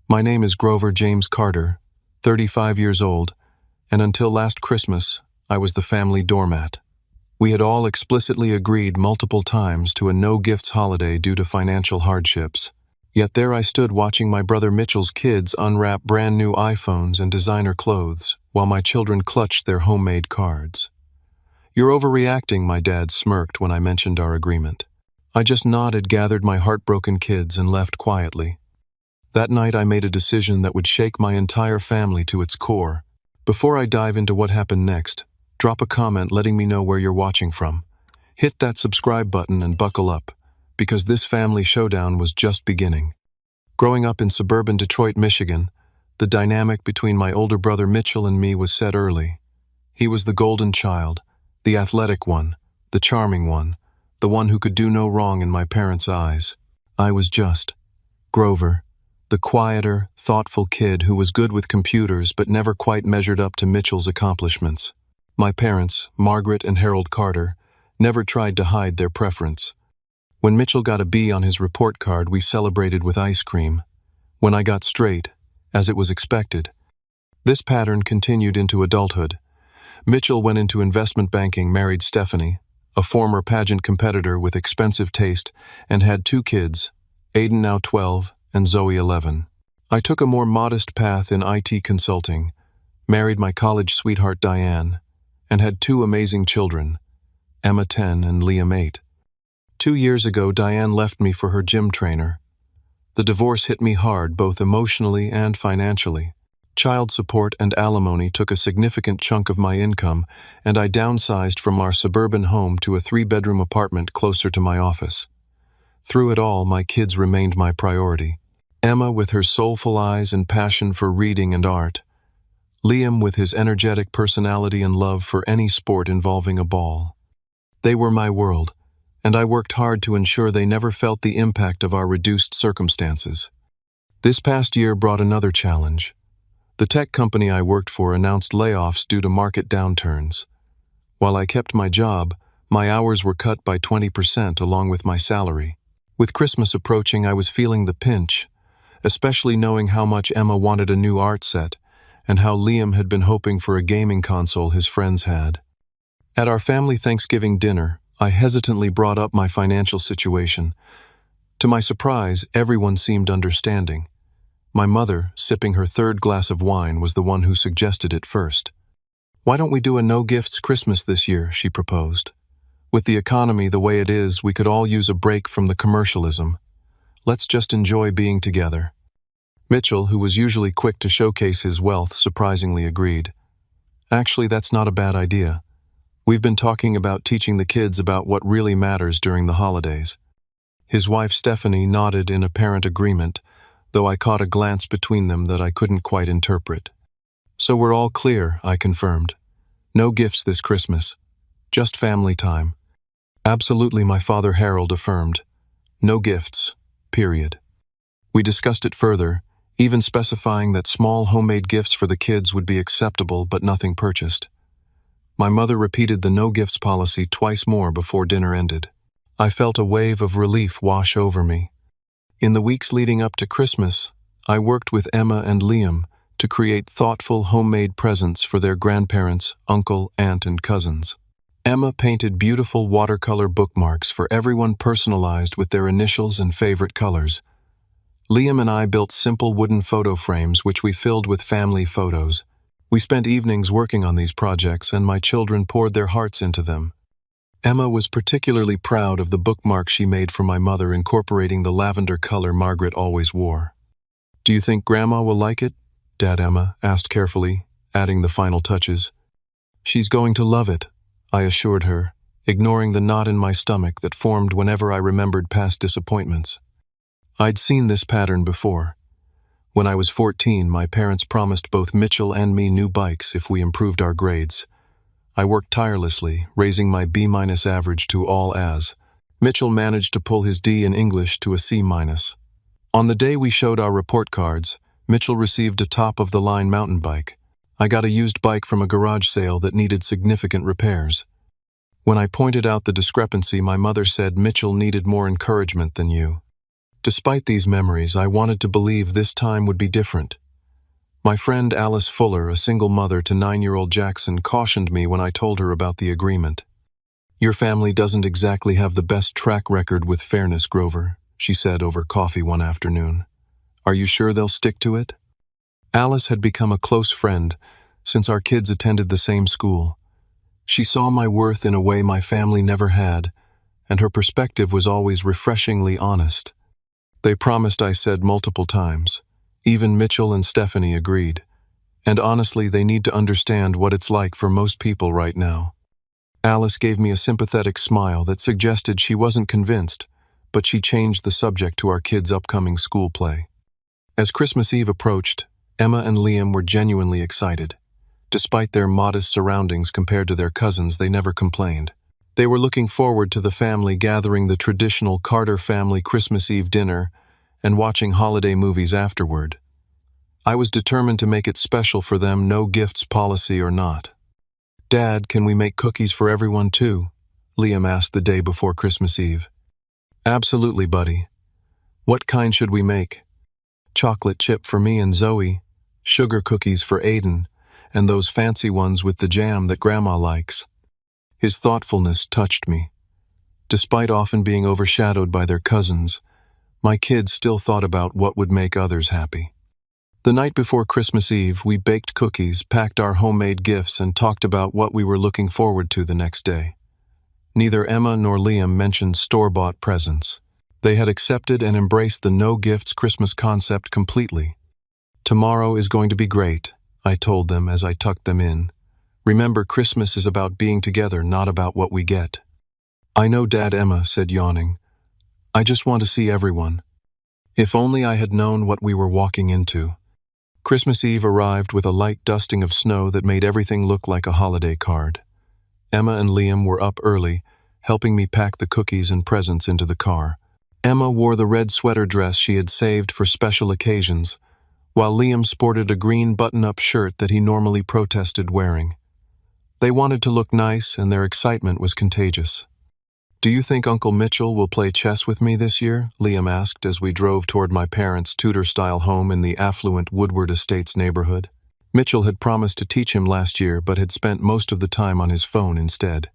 My name is Grover James Carter, 35 years old, and until last Christmas, I was the family doormat. We had all explicitly agreed multiple times to a no-gifts holiday due to financial hardships. Yet there I stood watching my brother Mitchell's kids unwrap brand new iPhones and designer clothes, while my children clutched their homemade cards. "You're overreacting," my dad smirked when I mentioned our agreement. I just nodded, gathered my heartbroken kids, and left quietly. That night I made a decision that would shake my entire family to its core. Before I dive into what happened next, drop a comment letting me know where you're watching from. Hit that subscribe button and buckle up, because this family showdown was just beginning. Growing up in suburban Detroit, Michigan, the dynamic between my older brother Mitchell and me was set early. He was the golden child, the athletic one, the charming one, the one who could do no wrong in my parents' eyes. I was just Grover, the quieter, thoughtful kid who was good with computers but never quite measured up to Mitchell's accomplishments. My parents, Margaret and Harold Carter, never tried to hide their preference. When Mitchell got a B on his report card, we celebrated with ice cream. When I got straight, as it was expected. This pattern continued into adulthood. Mitchell went into investment banking, married Stephanie, a former pageant competitor with expensive taste, and had 2 kids, Aiden, now 12, and Zoe, 11. I took a more modest path in IT consulting, married my college sweetheart Diane, and had 2 amazing children, Emma, 10, and Liam, 8. 2 years ago, Diane left me for her gym trainer. The divorce hit me hard, both emotionally and financially. Child support and alimony took a significant chunk of my income, and I downsized from our suburban home to a 3-bedroom apartment closer to my office. Through it all, my kids remained my priority. Emma with her soulful eyes and passion for reading and art. Liam with his energetic personality and love for any sport involving a ball. They were my world, and I worked hard to ensure they never felt the impact of our reduced circumstances. This past year brought another challenge. The tech company I worked for announced layoffs due to market downturns. While I kept my job, my hours were cut by 20% along with my salary. With Christmas approaching, I was feeling the pinch, especially knowing how much Emma wanted a new art set and how Liam had been hoping for a gaming console his friends had. At our family Thanksgiving dinner, I hesitantly brought up my financial situation. To my surprise, everyone seemed understanding. My mother, sipping her 3rd glass of wine, was the one who suggested it first. "Why don't we do a no-gifts Christmas this year?" she proposed. "With the economy the way it is, we could all use a break from the commercialism. Let's just enjoy being together." Mitchell, who was usually quick to showcase his wealth, surprisingly agreed. "Actually, that's not a bad idea. We've been talking about teaching the kids about what really matters during the holidays." His wife Stephanie nodded in apparent agreement, though I caught a glance between them that I couldn't quite interpret. "So we're all clear," I confirmed. "No gifts this Christmas. Just family time." "Absolutely," my father Harold affirmed. "No gifts. Period." We discussed it further, even specifying that small homemade gifts for the kids would be acceptable but nothing purchased. My mother repeated the no-gifts policy twice more before dinner ended. I felt a wave of relief wash over me. In the weeks leading up to Christmas, I worked with Emma and Liam to create thoughtful homemade presents for their grandparents, uncle, aunt, and cousins. Emma painted beautiful watercolor bookmarks for everyone, personalized with their initials and favorite colors. Liam and I built simple wooden photo frames which we filled with family photos. We spent evenings working on these projects, and my children poured their hearts into them. Emma was particularly proud of the bookmark she made for my mother, incorporating the lavender color Margaret always wore. "Do you think Grandma will like it?" Dad Emma asked carefully, adding the final touches. "She's going to love it," I assured her, ignoring the knot in my stomach that formed whenever I remembered past disappointments. I'd seen this pattern before. When I was 14, my parents promised both Mitchell and me new bikes if we improved our grades. I worked tirelessly, raising my B- average to all As. Mitchell managed to pull his D in English to a C-. On the day we showed our report cards, Mitchell received a top-of-the-line mountain bike. I got a used bike from a garage sale that needed significant repairs. When I pointed out the discrepancy, my mother said, "Mitchell needed more encouragement than you." Despite these memories, I wanted to believe this time would be different. My friend Alice Fuller, a single mother to 9-year-old Jackson, cautioned me when I told her about the agreement. "Your family doesn't exactly have the best track record with fairness, Grover," she said over coffee one afternoon. "Are you sure they'll stick to it?" Alice had become a close friend since our kids attended the same school. She saw my worth in a way my family never had, and her perspective was always refreshingly honest. "They promised," I said multiple times. Even Mitchell and Stephanie agreed. "And honestly, they need to understand what it's like for most people right now." Alice gave me a sympathetic smile that suggested she wasn't convinced, but she changed the subject to our kids' upcoming school play. As Christmas Eve approached, Emma and Liam were genuinely excited. Despite their modest surroundings compared to their cousins, they never complained. They were looking forward to the family gathering, the traditional Carter family Christmas Eve dinner, and watching holiday movies afterward. I was determined to make it special for them, no gifts policy or not. "Dad, can we make cookies for everyone too?" Liam asked the day before Christmas Eve. "Absolutely, buddy. What kind should we make?" "Chocolate chip for me and Zoe, sugar cookies for Aiden, and those fancy ones with the jam that Grandma likes." His thoughtfulness touched me. Despite often being overshadowed by their cousins, my kids still thought about what would make others happy. The night before Christmas Eve, we baked cookies, packed our homemade gifts, and talked about what we were looking forward to the next day. Neither Emma nor Liam mentioned store-bought presents. They had accepted and embraced the no-gifts Christmas concept completely. "Tomorrow is going to be great," I told them as I tucked them in. "Remember, Christmas is about being together, not about what we get." "I know, Dad," Emma said, yawning. "I just want to see everyone." If only I had known what we were walking into. Christmas Eve arrived with a light dusting of snow that made everything look like a holiday card. Emma and Liam were up early, helping me pack the cookies and presents into the car. Emma wore the red sweater dress she had saved for special occasions, while Liam sported a green button-up shirt that he normally protested wearing. They wanted to look nice, and their excitement was contagious. "Do you think Uncle Mitchell will play chess with me this year?" Liam asked as we drove toward my parents' Tudor-style home in the affluent Woodward Estates neighborhood. Mitchell had promised to teach him last year, but had spent most of the time on his phone instead.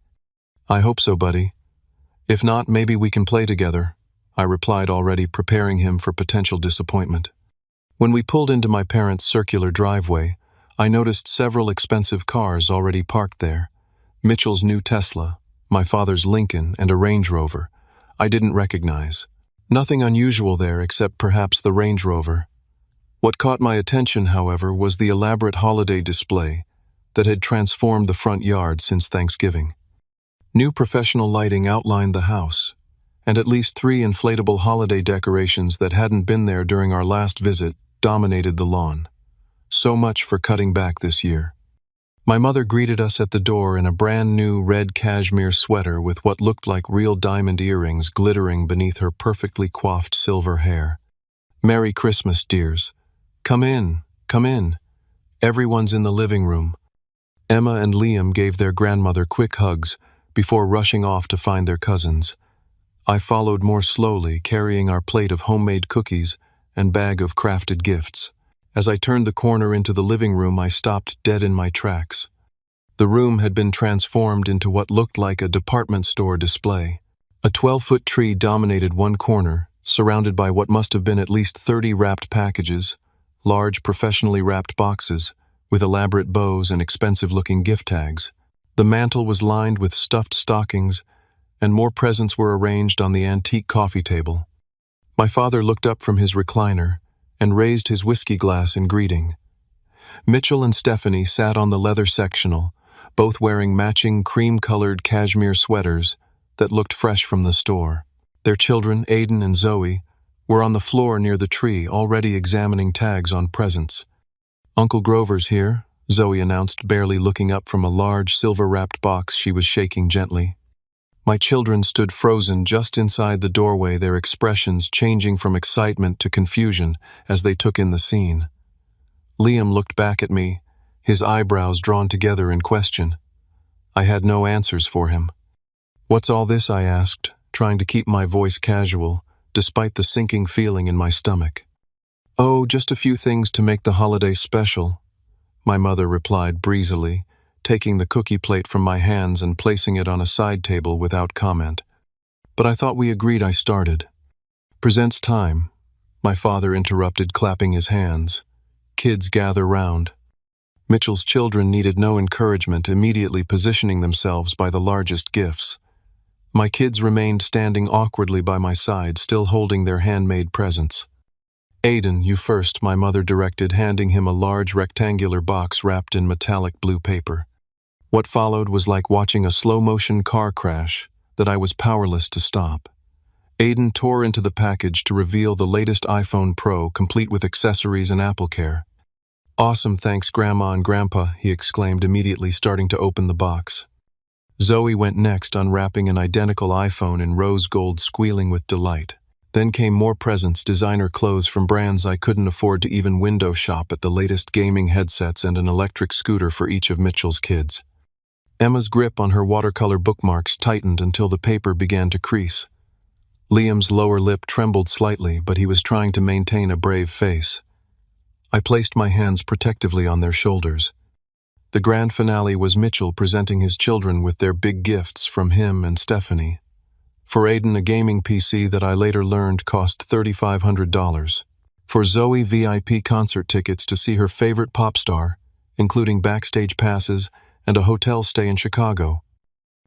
"I hope so, buddy. If not, maybe we can play together," I replied, already preparing him for potential disappointment. When we pulled into my parents' circular driveway, I noticed several expensive cars already parked there. Mitchell's new Tesla, my father's Lincoln, and a Range Rover I didn't recognize. Nothing unusual there except perhaps the Range Rover. What caught my attention, however, was the elaborate holiday display that had transformed the front yard since Thanksgiving. New professional lighting outlined the house, and at least 3 inflatable holiday decorations that hadn't been there during our last visit dominated the lawn. So much for cutting back this year. My mother greeted us at the door in a brand new red cashmere sweater with what looked like real diamond earrings glittering beneath her perfectly coiffed silver hair. "Merry Christmas, dears. Come in, come in. Everyone's in the living room." Emma and Liam gave their grandmother quick hugs before rushing off to find their cousins. I followed more slowly, carrying our plate of homemade cookies and bag of crafted gifts. As I turned the corner into the living room, I stopped dead in my tracks. The room had been transformed into what looked like a department store display. A 12-foot tree dominated one corner, surrounded by what must have been at least 30 wrapped packages, large professionally wrapped boxes, with elaborate bows and expensive-looking gift tags. The mantel was lined with stuffed stockings, and more presents were arranged on the antique coffee table. My father looked up from his recliner and raised his whiskey glass in greeting. Mitchell and Stephanie sat on the leather sectional, both wearing matching cream-colored cashmere sweaters that looked fresh from the store. Their children, Aiden and Zoe, were on the floor near the tree, already examining tags on presents. "Uncle Grover's here," Zoe announced, barely looking up from a large silver-wrapped box she was shaking gently. My children stood frozen just inside the doorway, their expressions changing from excitement to confusion as they took in the scene. Liam looked back at me, his eyebrows drawn together in question. I had no answers for him. "What's all this?" I asked, trying to keep my voice casual, despite the sinking feeling in my stomach. "Oh, just a few things to make the holiday special," my mother replied breezily, taking the cookie plate from my hands and placing it on a side table without comment. "But I thought we agreed I started." "Presents time," my father interrupted, clapping his hands. "Kids gather round." Mitchell's children needed no encouragement, immediately positioning themselves by the largest gifts. My kids remained standing awkwardly by my side, still holding their handmade presents. "Aiden, you first," my mother directed, handing him a large rectangular box wrapped in metallic blue paper. What followed was like watching a slow-motion car crash that I was powerless to stop. Aiden tore into the package to reveal the latest iPhone Pro, complete with accessories and AppleCare. "Awesome, thanks Grandma and Grandpa," he exclaimed, immediately starting to open the box. Zoe went next, unwrapping an identical iPhone in rose gold, squealing with delight. Then came more presents, designer clothes from brands I couldn't afford to even window shop at, the latest gaming headsets, and an electric scooter for each of Mitchell's kids. Emma's grip on her watercolor bookmarks tightened until the paper began to crease. Liam's lower lip trembled slightly, but he was trying to maintain a brave face. I placed my hands protectively on their shoulders. The grand finale was Mitchell presenting his children with their big gifts from him and Stephanie. For Aiden, a gaming PC that I later learned cost $3,500. For Zoe, VIP concert tickets to see her favorite pop star, including backstage passes and a hotel stay in Chicago.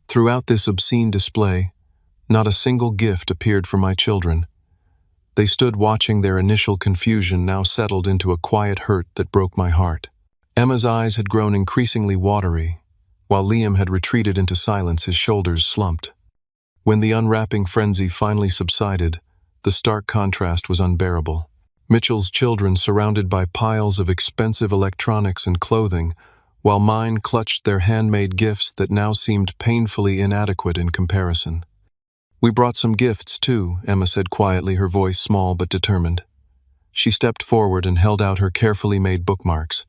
Throughout this obscene display, not a single gift appeared for my children. They stood watching, their initial confusion now settled into a quiet hurt that broke my heart. Emma's eyes had grown increasingly watery, while Liam had retreated into silence, his shoulders slumped. When the unwrapping frenzy finally subsided, the stark contrast was unbearable. Mitchell's children surrounded by piles of expensive electronics and clothing, while mine clutched their handmade gifts that now seemed painfully inadequate in comparison. "We brought some gifts, too," Emma said quietly, her voice small but determined. She stepped forward and held out her carefully made bookmarks.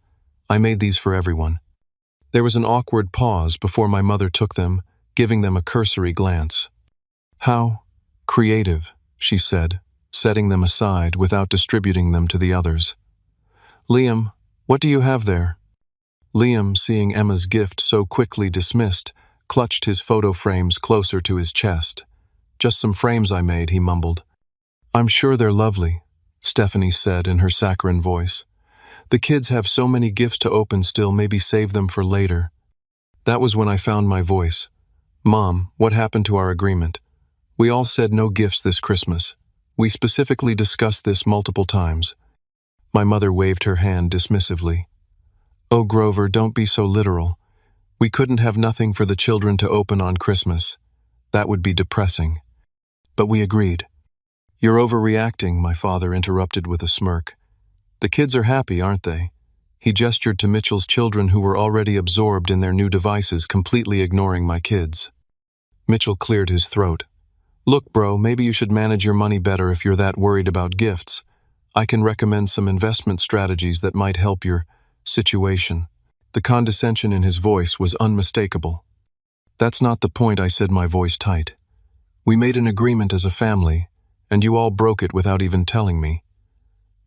"I made these for everyone." There was an awkward pause before my mother took them, giving them a cursory glance. "How creative," she said, setting them aside without distributing them to the others. "Liam, what do you have there?" Liam, seeing Emma's gift so quickly dismissed, clutched his photo frames closer to his chest. "Just some frames I made," he mumbled. "I'm sure they're lovely," Stephanie said in her saccharine voice. "The kids have so many gifts to open still, maybe save them for later." That was when I found my voice. "Mom, what happened to our agreement? We all said no gifts this Christmas. We specifically discussed this multiple times." My mother waved her hand dismissively. "Oh, Grover, don't be so literal. We couldn't have nothing for the children to open on Christmas. That would be depressing. But we agreed." "You're overreacting," my father interrupted with a smirk. "The kids are happy, aren't they?" He gestured to Mitchell's children, who were already absorbed in their new devices, completely ignoring my kids. Mitchell cleared his throat. "Look, bro, maybe you should manage your money better if you're that worried about gifts. I can recommend some investment strategies that might help your situation." The condescension in his voice was unmistakable. "That's not the point," I said, my voice tight. "We made an agreement as a family, and you all broke it without even telling me.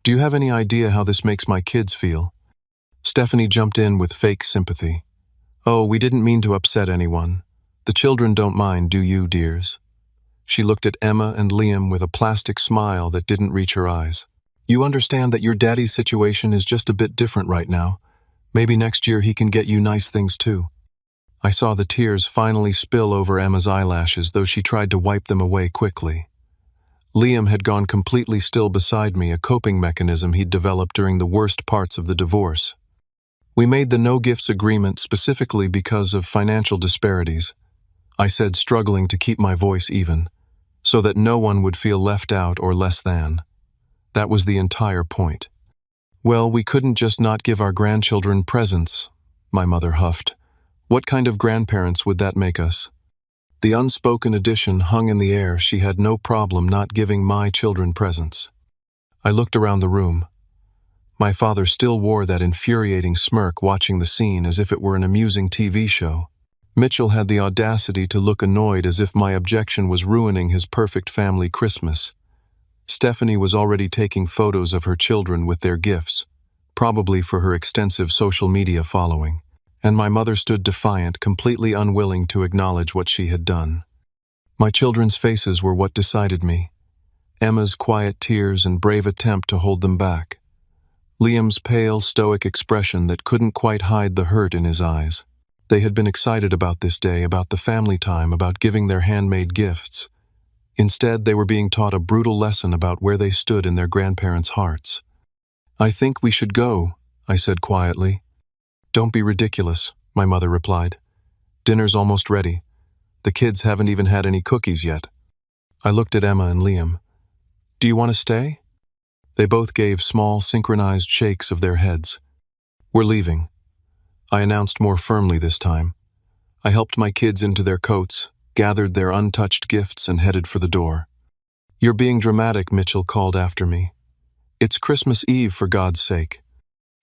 Do you have any idea how this makes my kids feel?" Stephanie jumped in with fake sympathy. "Oh, we didn't mean to upset anyone. The children don't mind, do you, dears?" She looked at Emma and Liam with a plastic smile that didn't reach her eyes. "You understand that your daddy's situation is just a bit different right now. Maybe next year he can get you nice things too." I saw the tears finally spill over Emma's eyelashes, though she tried to wipe them away quickly. Liam had gone completely still beside me, a coping mechanism he'd developed during the worst parts of the divorce. "We made the no-gifts agreement specifically because of financial disparities," I said, struggling to keep my voice even, "so that no one would feel left out or less than. That was the entire point." "Well, we couldn't just not give our grandchildren presents," my mother huffed. "What kind of grandparents would that make us?" The unspoken addition hung in the air. She had no problem not giving my children presents. I looked around the room. My father still wore that infuriating smirk, watching the scene as if it were an amusing TV show. Mitchell had the audacity to look annoyed, as if my objection was ruining his perfect family Christmas. Stephanie was already taking photos of her children with their gifts, probably for her extensive social media following, and my mother stood defiant, completely unwilling to acknowledge what she had done. My children's faces were what decided me. Emma's quiet tears and brave attempt to hold them back. Liam's pale, stoic expression that couldn't quite hide the hurt in his eyes. They had been excited about this day, about the family time, about giving their handmade gifts. Instead, they were being taught a brutal lesson about where they stood in their grandparents' hearts. "I think we should go," I said quietly. "Don't be ridiculous," my mother replied. "Dinner's almost ready. The kids haven't even had any cookies yet." I looked at Emma and Liam. "Do you want to stay?" They both gave small, synchronized shakes of their heads. "We're leaving," I announced more firmly this time. I helped my kids into their coats, gathered their untouched gifts, and headed for the door. "You're being dramatic," Mitchell called after me. "It's Christmas Eve, for God's sake."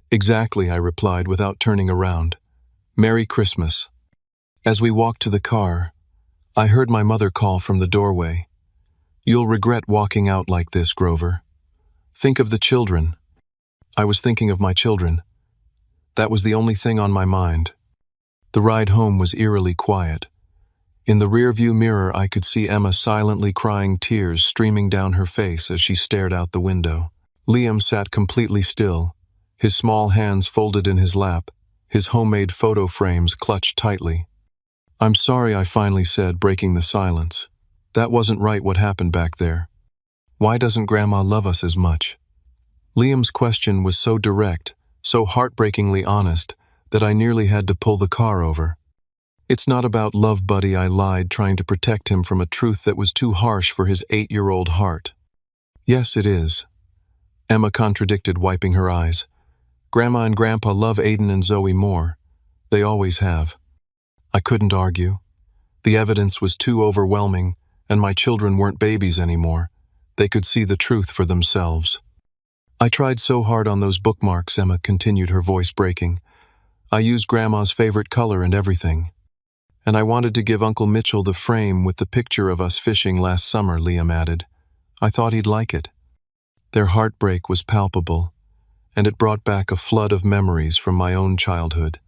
"Exactly," I replied without turning around. "Merry Christmas." As we walked to the car, I heard my mother call from the doorway. "You'll regret walking out like this, Grover. Think of the children." I was thinking of my children. That was the only thing on my mind. The ride home was eerily quiet. In the rearview mirror, I could see Emma silently crying, tears streaming down her face as she stared out the window. Liam sat completely still, his small hands folded in his lap, his homemade photo frames clutched tightly. "I'm sorry," I finally said, breaking the silence. "That wasn't right, what happened back there. Why doesn't Grandma love us as much?" Liam's question was so direct, so heartbreakingly honest, that I nearly had to pull the car over. "It's not about love, buddy," I lied, trying to protect him from a truth that was too harsh for his 8-year-old heart. "Yes, it is," Emma contradicted, wiping her eyes. "Grandma and Grandpa love Aiden and Zoe more. They always have." I couldn't argue. The evidence was too overwhelming, and my children weren't babies anymore. They could see the truth for themselves. "I tried so hard on those bookmarks," Emma continued, her voice breaking. "I used Grandma's favorite color and everything. And I wanted to give Uncle Mitchell the frame with the picture of us fishing last summer," Liam added. "I thought he'd like it." Their heartbreak was palpable, and it brought back a flood of memories from my own childhood.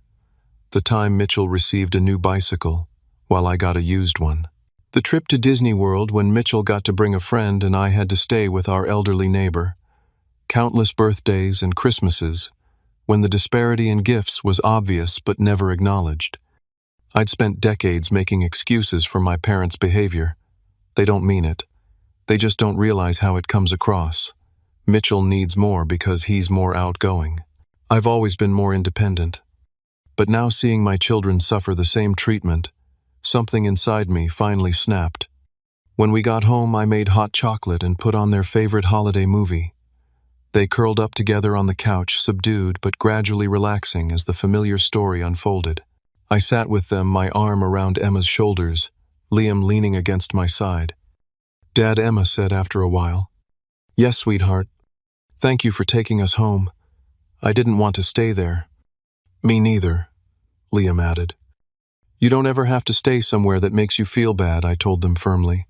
The time Mitchell received a new bicycle, while I got a used one. The trip to Disney World when Mitchell got to bring a friend and I had to stay with our elderly neighbor. Countless birthdays and Christmases, when the disparity in gifts was obvious but never acknowledged. I'd spent decades making excuses for my parents' behavior. They don't mean it. They just don't realize how it comes across. Mitchell needs more because he's more outgoing. I've always been more independent. But now, seeing my children suffer the same treatment, something inside me finally snapped. When we got home, I made hot chocolate and put on their favorite holiday movie. They curled up together on the couch, subdued but gradually relaxing as the familiar story unfolded. I sat with them, my arm around Emma's shoulders, Liam leaning against my side. "Dad," Emma said after a while. "Yes, sweetheart. Thank you for taking us home. I didn't want to stay there." "Me neither," Liam added. "You don't ever have to stay somewhere that makes you feel bad," I told them firmly.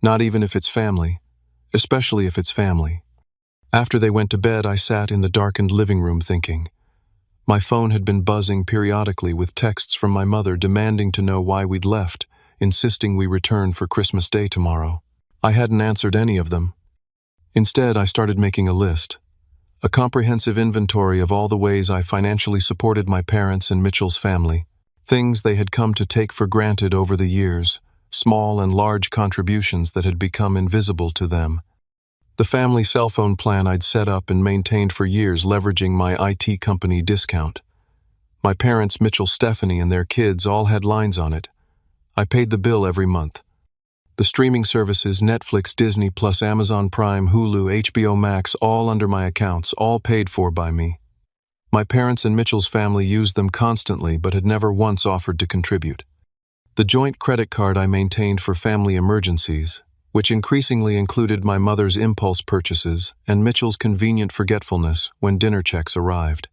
"Not even if it's family. Especially if it's family." After they went to bed, I sat in the darkened living room thinking. My phone had been buzzing periodically with texts from my mother demanding to know why we'd left, insisting we return for Christmas Day tomorrow. I hadn't answered any of them. Instead, I started making a list. A comprehensive inventory of all the ways I financially supported my parents and Mitchell's family. Things they had come to take for granted over the years, small and large contributions that had become invisible to them. The family cell phone plan I'd set up and maintained for years, leveraging my IT company discount. My parents, Mitchell, Stephanie, and their kids all had lines on it. I paid the bill every month. The streaming services, Netflix, Disney+, Amazon Prime, Hulu, HBO Max, all under my accounts, all paid for by me. My parents and Mitchell's family used them constantly but had never once offered to contribute. The joint credit card I maintained for family emergencies, which increasingly included my mother's impulse purchases and Mitchell's convenient forgetfulness when dinner checks arrived.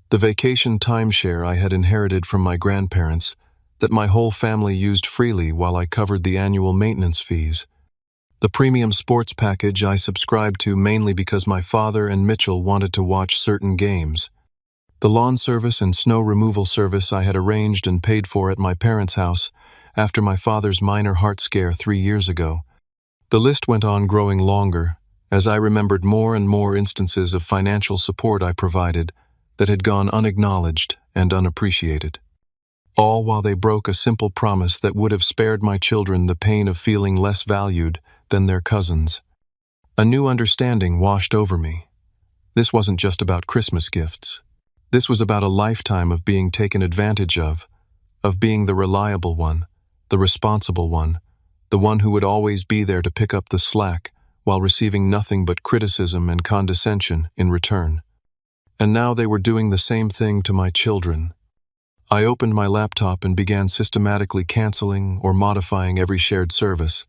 The vacation timeshare I had inherited from my grandparents that my whole family used freely while I covered the annual maintenance fees. The premium sports package I subscribed to mainly because my father and Mitchell wanted to watch certain games. The lawn service and snow removal service I had arranged and paid for at my parents' house after my father's minor heart scare 3 years ago. The list went on growing longer as I remembered more and more instances of financial support I provided that had gone unacknowledged and unappreciated. All while they broke a simple promise that would have spared my children the pain of feeling less valued than their cousins. A new understanding washed over me. This wasn't just about Christmas gifts. This was about a lifetime of being taken advantage of being the reliable one, the responsible one, the one who would always be there to pick up the slack while receiving nothing but criticism and condescension in return. And now they were doing the same thing to my children. I opened my laptop and began systematically canceling or modifying every shared service.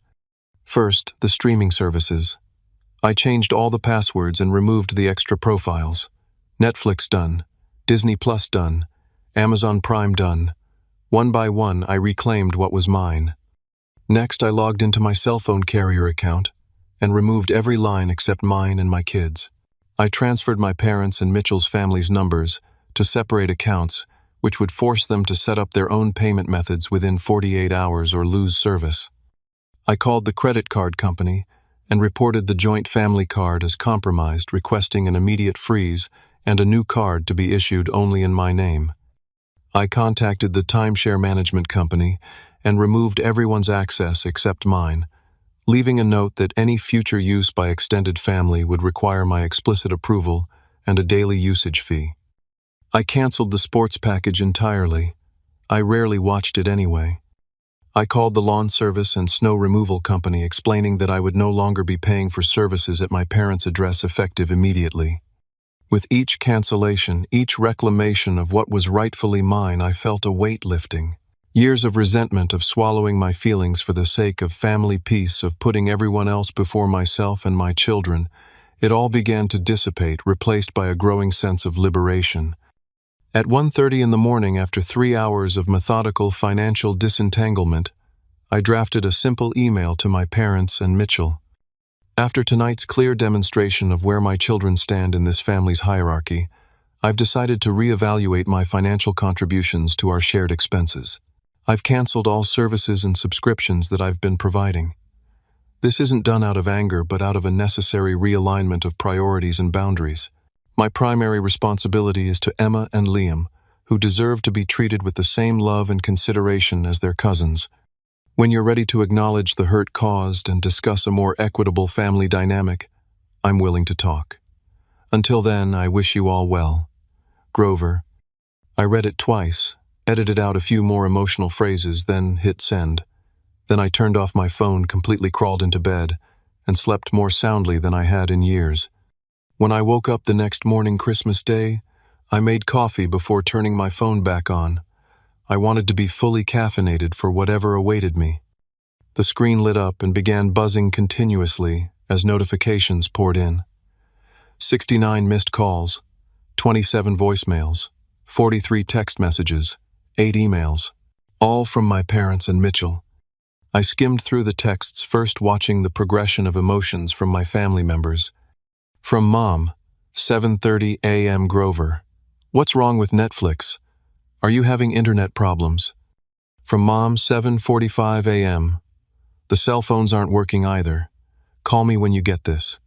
First, the streaming services. I changed all the passwords and removed the extra profiles. Netflix done, Disney Plus done, Amazon Prime done. One by one, I reclaimed what was mine. Next, I logged into my cell phone carrier account and removed every line except mine and my kids. I transferred my parents' and Mitchell's family's numbers to separate accounts, which would force them to set up their own payment methods within 48 hours or lose service. I called the credit card company and reported the joint family card as compromised, requesting an immediate freeze and a new card to be issued only in my name. I contacted the timeshare management company and removed everyone's access except mine, leaving a note that any future use by extended family would require my explicit approval and a daily usage fee. I canceled the sports package entirely. I rarely watched it anyway. I called the lawn service and snow removal company explaining that I would no longer be paying for services at my parents' address effective immediately. With each cancellation, each reclamation of what was rightfully mine, I felt a weight lifting. Years of resentment, of swallowing my feelings for the sake of family peace, of putting everyone else before myself and my children, it all began to dissipate, replaced by a growing sense of liberation. At 1:30 in the morning, after 3 hours of methodical financial disentanglement, I drafted a simple email to my parents and Mitchell. After tonight's clear demonstration of where my children stand in this family's hierarchy, I've decided to reevaluate my financial contributions to our shared expenses. I've canceled all services and subscriptions that I've been providing. This isn't done out of anger, but out of a necessary realignment of priorities and boundaries. My primary responsibility is to Emma and Liam, who deserve to be treated with the same love and consideration as their cousins. When you're ready to acknowledge the hurt caused and discuss a more equitable family dynamic, I'm willing to talk. Until then, I wish you all well. Grover. I read it twice, edited out a few more emotional phrases, then hit send. Then I turned off my phone, completely crawled into bed, and slept more soundly than I had in years. When I woke up the next morning, Christmas Day, I made coffee before turning my phone back on. I wanted to be fully caffeinated for whatever awaited me. The screen lit up and began buzzing continuously as notifications poured in. 69 missed calls, 27 voicemails, 43 text messages, 8 emails, all from my parents and Mitchell. I skimmed through the texts, first watching the progression of emotions from my family members. From Mom, 7:30 a.m. Grover. What's wrong with Netflix? Are you having internet problems? From Mom, 7:45 a.m. The cell phones aren't working either. Call me when you get this.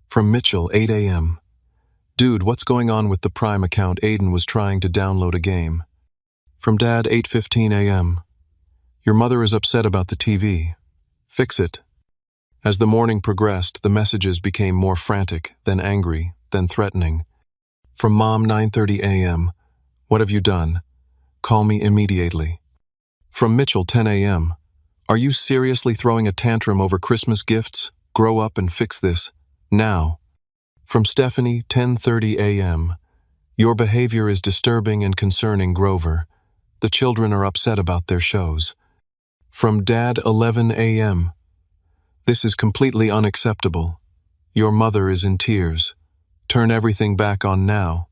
From Mitchell, 8 a.m. Dude, what's going on with the Prime account? Aiden was trying to download a game. From Dad, 8:15 a.m. Your mother is upset about the TV. Fix it. As the morning progressed, the messages became more frantic, then angry, then threatening. From Mom, 9:30 a.m. What have you done? Call me immediately. From Mitchell, 10 a.m. Are you seriously throwing a tantrum over Christmas gifts? Grow up and fix this. Now. From Stephanie, 10:30 a.m. Your behavior is disturbing and concerning, Grover. The children are upset about their shows. From Dad, 11 a.m. This is completely unacceptable. Your mother is in tears. Turn everything back on now.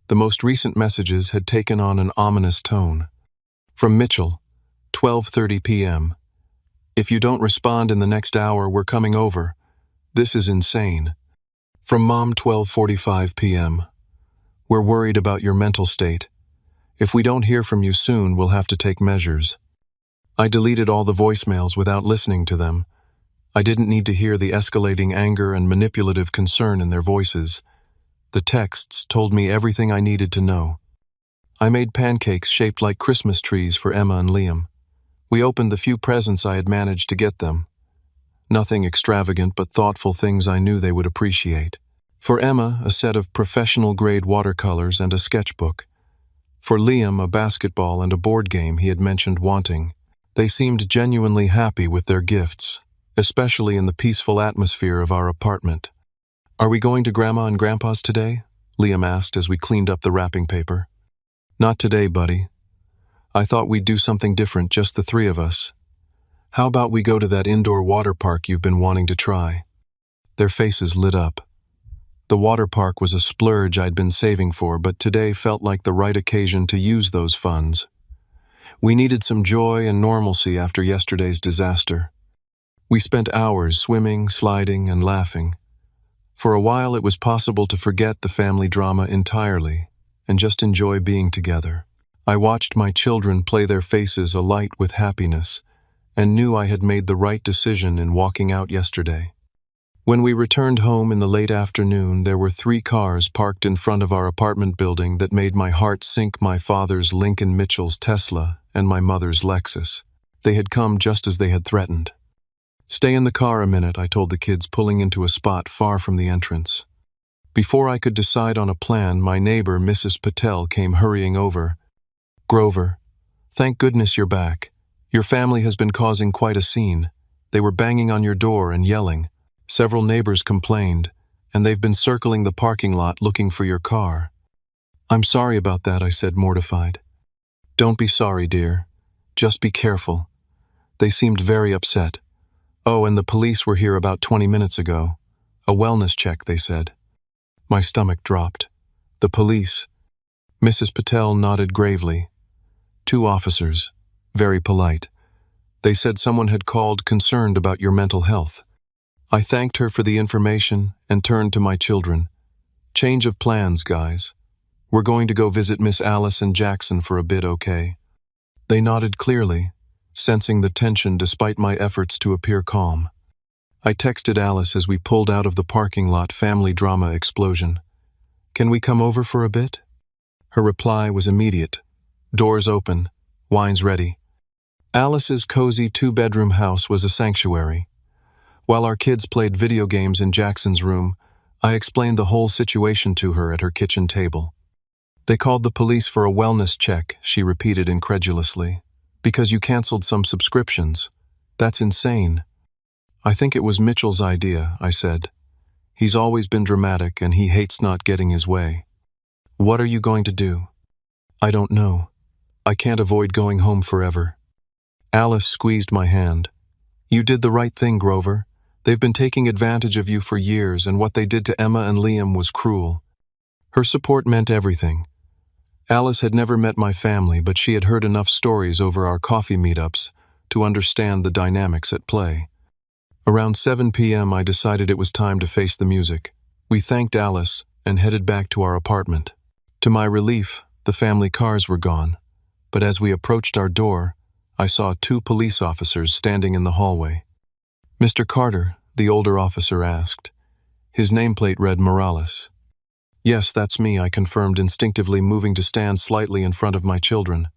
The most recent messages had taken on an ominous tone. From Mitchell, 12:30 p.m. If you don't respond in the next hour, we're coming over. This is insane. From Mom, 12:45 p.m. We're worried about your mental state. If we don't hear from you soon, we'll have to take measures. I deleted all the voicemails without listening to them. I didn't need to hear the escalating anger and manipulative concern in their voices. The texts told me everything I needed to know. I made pancakes shaped like Christmas trees for Emma and Liam. We opened the few presents I had managed to get them. Nothing extravagant, but thoughtful things I knew they would appreciate. For Emma, a set of professional-grade watercolors and a sketchbook. For Liam, a basketball and a board game he had mentioned wanting. They seemed genuinely happy with their gifts, especially in the peaceful atmosphere of our apartment. "Are we going to Grandma and Grandpa's today?" Liam asked as we cleaned up the wrapping paper. "Not today, buddy. I thought we'd do something different, just the three of us. How about we go to that indoor water park you've been wanting to try?" Their faces lit up. The water park was a splurge I'd been saving for, but today felt like the right occasion to use those funds. We needed some joy and normalcy after yesterday's disaster. We spent hours swimming, sliding, and laughing. For a while it was possible to forget the family drama entirely and just enjoy being together. I watched my children play their faces alight with happiness and knew I had made the right decision in walking out yesterday. When we returned home in the late afternoon, there were 3 cars parked in front of our apartment building that made my heart sink: my father's Lincoln Mitchell's Tesla and my mother's Lexus. They had come just as they had threatened. "Stay in the car a minute," I told the kids, pulling into a spot far from the entrance. Before I could decide on a plan, my neighbor, Mrs. Patel, came hurrying over. "Grover, thank goodness you're back. Your family has been causing quite a scene. They were banging on your door and yelling. Several neighbors complained, and they've been circling the parking lot looking for your car." "I'm sorry about that," I said, mortified. "Don't be sorry, dear. Just be careful. They seemed very upset. Oh, and the police were here about 20 minutes ago. A wellness check, they said." My stomach dropped. "The police?" Mrs. Patel nodded gravely. 2 officers, very polite. They said someone had called concerned about your mental health. I thanked her for the information and turned to my children. "Change of plans, guys. We're going to go visit Miss Alice and Jackson for a bit, okay?" They nodded clearly, sensing the tension despite my efforts to appear calm. I texted Alice as we pulled out of the parking lot. Family drama explosion. "Can we come over for a bit?" Her reply was immediate. "Doors open. Wine's ready." Alice's cozy 2-bedroom house was a sanctuary. While our kids played video games in Jackson's room, I explained the whole situation to her at her kitchen table. "They called the police for a wellness check," she repeated incredulously. "Because you canceled some subscriptions. That's insane." "I think it was Mitchell's idea," I said. "He's always been dramatic and he hates not getting his way." "What are you going to do?" "I don't know. I can't avoid going home forever." Alice squeezed my hand. "You did the right thing, Grover. They've been taking advantage of you for years, and what they did to Emma and Liam was cruel." Her support meant everything. Alice had never met my family, but she had heard enough stories over our coffee meetups to understand the dynamics at play. Around 7 p.m. I decided it was time to face the music. We thanked Alice and headed back to our apartment. To my relief, the family cars were gone, but as we approached our door, I saw 2 police officers standing in the hallway. "Mr. Carter?" the older officer asked. His nameplate read Morales. "Yes, that's me," I confirmed, instinctively moving to stand slightly in front of my children.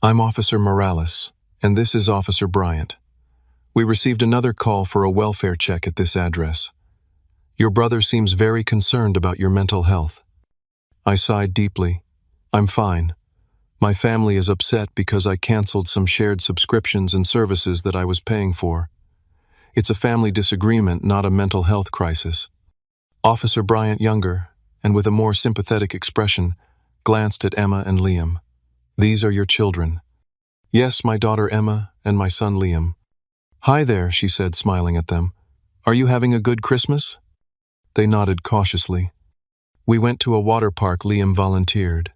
"I'm Officer Morales, and this is Officer Bryant. We received another call for a welfare check at this address. Your brother seems very concerned about your mental health." I sighed deeply. "I'm fine. My family is upset because I canceled some shared subscriptions and services that I was paying for. It's a family disagreement, not a mental health crisis." Officer Bryant, younger, and with a more sympathetic expression, glanced at Emma and Liam. "These are your children." "Yes, my daughter Emma and my son Liam." "Hi there," she said, smiling at them. "Are you having a good Christmas?" They nodded cautiously. "We went to a water park," Liam volunteered.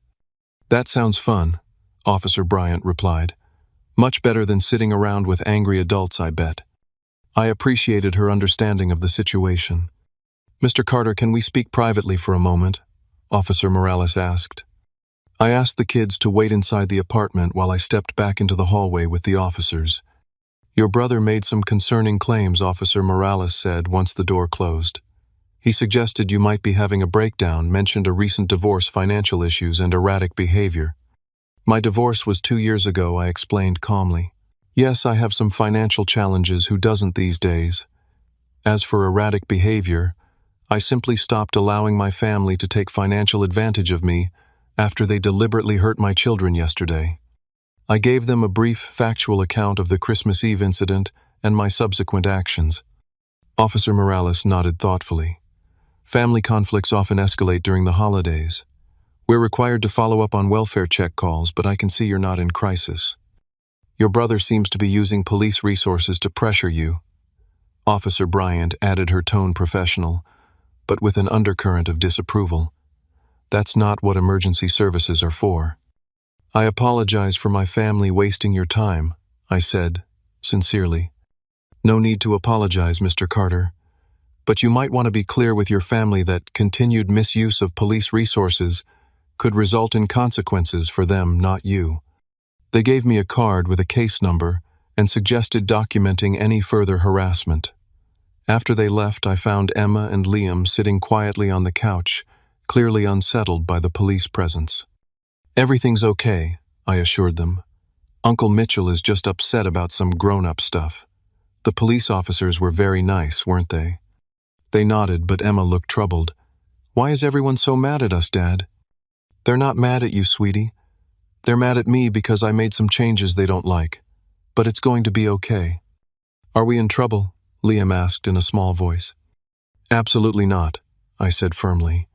"That sounds fun," Officer Bryant replied. Much better than sitting around with angry adults, I bet. I appreciated her understanding of the situation. "Mr. Carter, can we speak privately for a moment?" Officer Morales asked. I asked the kids to wait inside the apartment while I stepped back into the hallway with the officers. "Your brother made some concerning claims," Officer Morales said once the door closed. "He suggested you might be having a breakdown, mentioned a recent divorce, financial issues, and erratic behavior." "My divorce was 2 years ago," I explained calmly. "Yes, I have some financial challenges, who doesn't these days? As for erratic behavior, I simply stopped allowing my family to take financial advantage of me after they deliberately hurt my children yesterday." I gave them a brief, factual account of the Christmas Eve incident and my subsequent actions. Officer Morales nodded thoughtfully. "Family conflicts often escalate during the holidays. We're required to follow up on welfare check calls, but I can see you're not in crisis. Your brother seems to be using police resources to pressure you." Officer Bryant added, her tone professional, but with an undercurrent of disapproval. "That's not what emergency services are for." "I apologize for my family wasting your time," I said, sincerely. "No need to apologize, Mr. Carter. But you might want to be clear with your family that continued misuse of police resources could result in consequences for them, not you." They gave me a card with a case number and suggested documenting any further harassment. After they left, I found Emma and Liam sitting quietly on the couch, clearly unsettled by the police presence. "Everything's okay," I assured them. "Uncle Mitchell is just upset about some grown-up stuff. The police officers were very nice, weren't they?" They nodded, but Emma looked troubled. "Why is everyone so mad at us, Dad?" "They're not mad at you, sweetie. They're mad at me because I made some changes they don't like. But it's going to be okay." "Are we in trouble?" Liam asked in a small voice. "Absolutely not," I said firmly.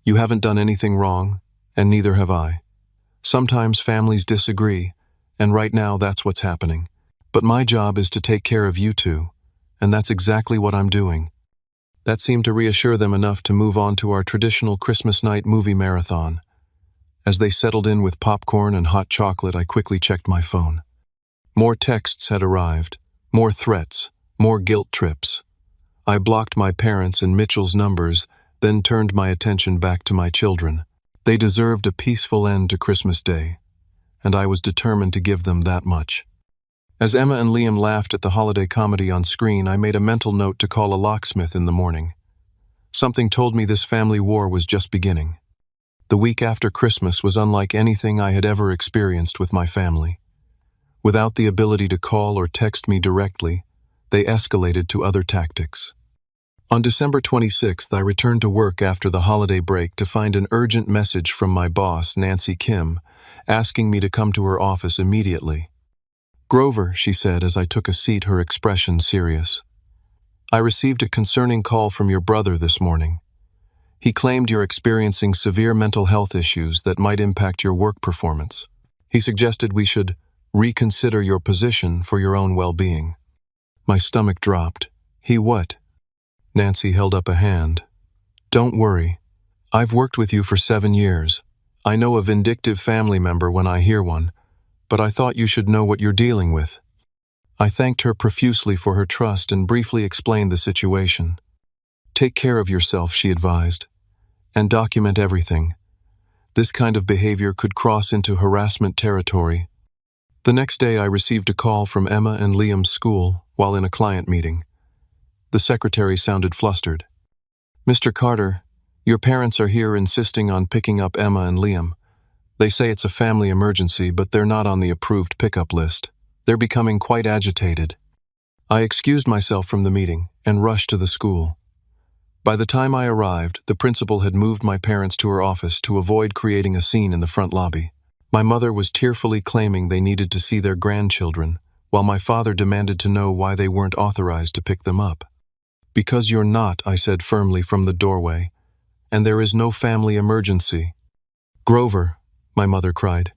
"You haven't done anything wrong, and neither have I. Sometimes families disagree, and right now that's what's happening. But my job is to take care of you two, and that's exactly what I'm doing." That seemed to reassure them enough to move on to our traditional Christmas night movie marathon. As they settled in with popcorn and hot chocolate, I quickly checked my phone. More texts had arrived, more threats, more guilt trips. I blocked my parents' and Mitchell's numbers, then turned my attention back to my children. They deserved a peaceful end to Christmas Day, and I was determined to give them that much. As Emma and Liam laughed at the holiday comedy on screen, I made a mental note to call a locksmith in the morning. Something told me this family war was just beginning. The week after Christmas was unlike anything I had ever experienced with my family. Without the ability to call or text me directly, they escalated to other tactics. On December 26th, I returned to work after the holiday break to find an urgent message from my boss, Nancy Kim, asking me to come to her office immediately. "Grover," she said as I took a seat, her expression serious. "I received a concerning call from your brother this morning. He claimed you're experiencing severe mental health issues that might impact your work performance. He suggested we should reconsider your position for your own well-being." My stomach dropped. "He what?" Nancy held up a hand. "Don't worry. I've worked with you for 7 years. I know a vindictive family member when I hear one, but I thought you should know what you're dealing with." I thanked her profusely for her trust and briefly explained the situation. "Take care of yourself," she advised, "and document everything. This kind of behavior could cross into harassment territory." The next day, I received a call from Emma and Liam's school while in a client meeting. The secretary sounded flustered. "Mr. Carter, your parents are here insisting on picking up Emma and Liam. They say it's a family emergency, but they're not on the approved pickup list. They're becoming quite agitated." I excused myself from the meeting and rushed to the school. By the time I arrived, the principal had moved my parents to her office to avoid creating a scene in the front lobby. My mother was tearfully claiming they needed to see their grandchildren, while my father demanded to know why they weren't authorized to pick them up. "Because you're not," I said firmly from the doorway, "and there is no family emergency." "Grover," my mother cried,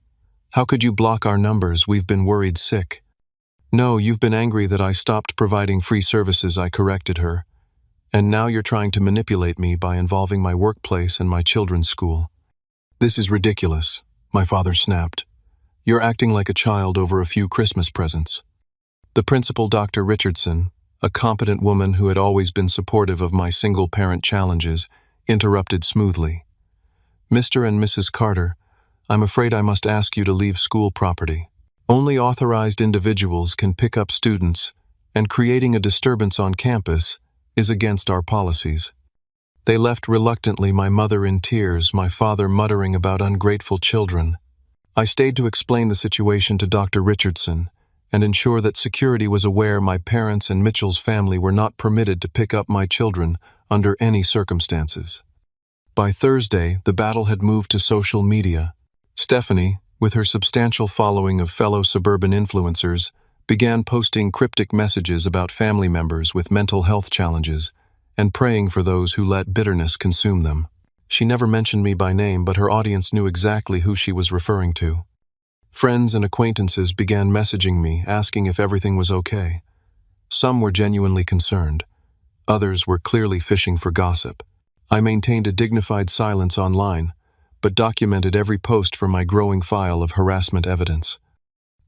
"how could you block our numbers? We've been worried sick." "No, you've been angry that I stopped providing free services," I corrected her. "And now you're trying to manipulate me by involving my workplace and my children's school." "This is ridiculous," my father snapped. You're acting like a child over a few Christmas presents. The principal, Dr. Richardson, a competent woman who had always been supportive of my single-parent challenges, interrupted smoothly. Mr. and Mrs. Carter, I'm afraid I must ask you to leave school property. Only authorized individuals can pick up students, and creating a disturbance on campus is against our policies. They left reluctantly, my mother in tears, my father muttering about ungrateful children. I stayed to explain the situation to Dr. Richardson and ensure that security was aware my parents and Mitchell's family were not permitted to pick up my children under any circumstances. By Thursday, the battle had moved to social media. Stephanie, with her substantial following of fellow suburban influencers, began posting cryptic messages about family members with mental health challenges and praying for those who let bitterness consume them. She never mentioned me by name, but her audience knew exactly who she was referring to. Friends and acquaintances began messaging me, asking if everything was okay. Some were genuinely concerned. Others were clearly fishing for gossip. I maintained a dignified silence online, but documented every post from my growing file of harassment evidence.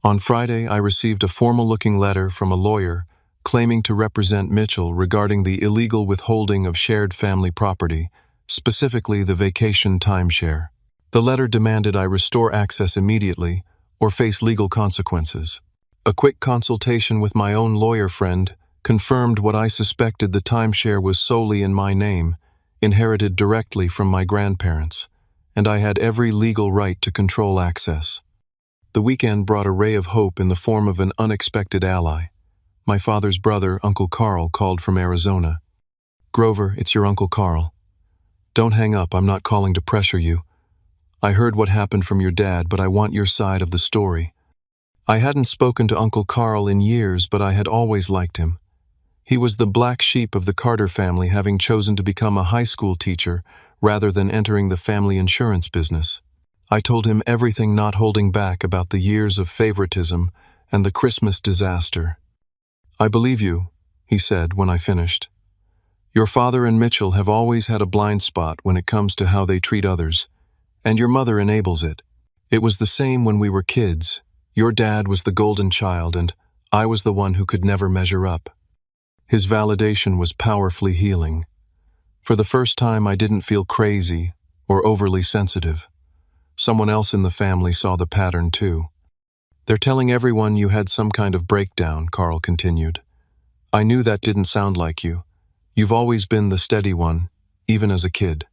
On Friday, I received a formal-looking letter from a lawyer claiming to represent Mitchell regarding the illegal withholding of shared family property, specifically the vacation timeshare. The letter demanded I restore access immediately or face legal consequences. A quick consultation with my own lawyer friend confirmed what I suspected: the timeshare was solely in my name, inherited directly from my grandparents, and I had every legal right to control access. The weekend brought a ray of hope in the form of an unexpected ally. My father's brother, Uncle Carl, called from Arizona. "Grover, it's your Uncle Carl. Don't hang up, I'm not calling to pressure you. I heard what happened from your dad, but I want your side of the story." I hadn't spoken to Uncle Carl in years, but I had always liked him. He was the black sheep of the Carter family, having chosen to become a high school teacher rather than entering the family insurance business. I told him everything, not holding back, about the years of favoritism and the Christmas disaster. "I believe you," he said when I finished. "Your father and Mitchell have always had a blind spot when it comes to how they treat others, and your mother enables it. It was the same when we were kids. Your dad was the golden child, and I was the one who could never measure up." His validation was powerfully healing. For the first time, I didn't feel crazy or overly sensitive. Someone else in the family saw the pattern too. "They're telling everyone you had some kind of breakdown," Carl continued. "I knew that didn't sound like you. You've always been the steady one, even as a kid."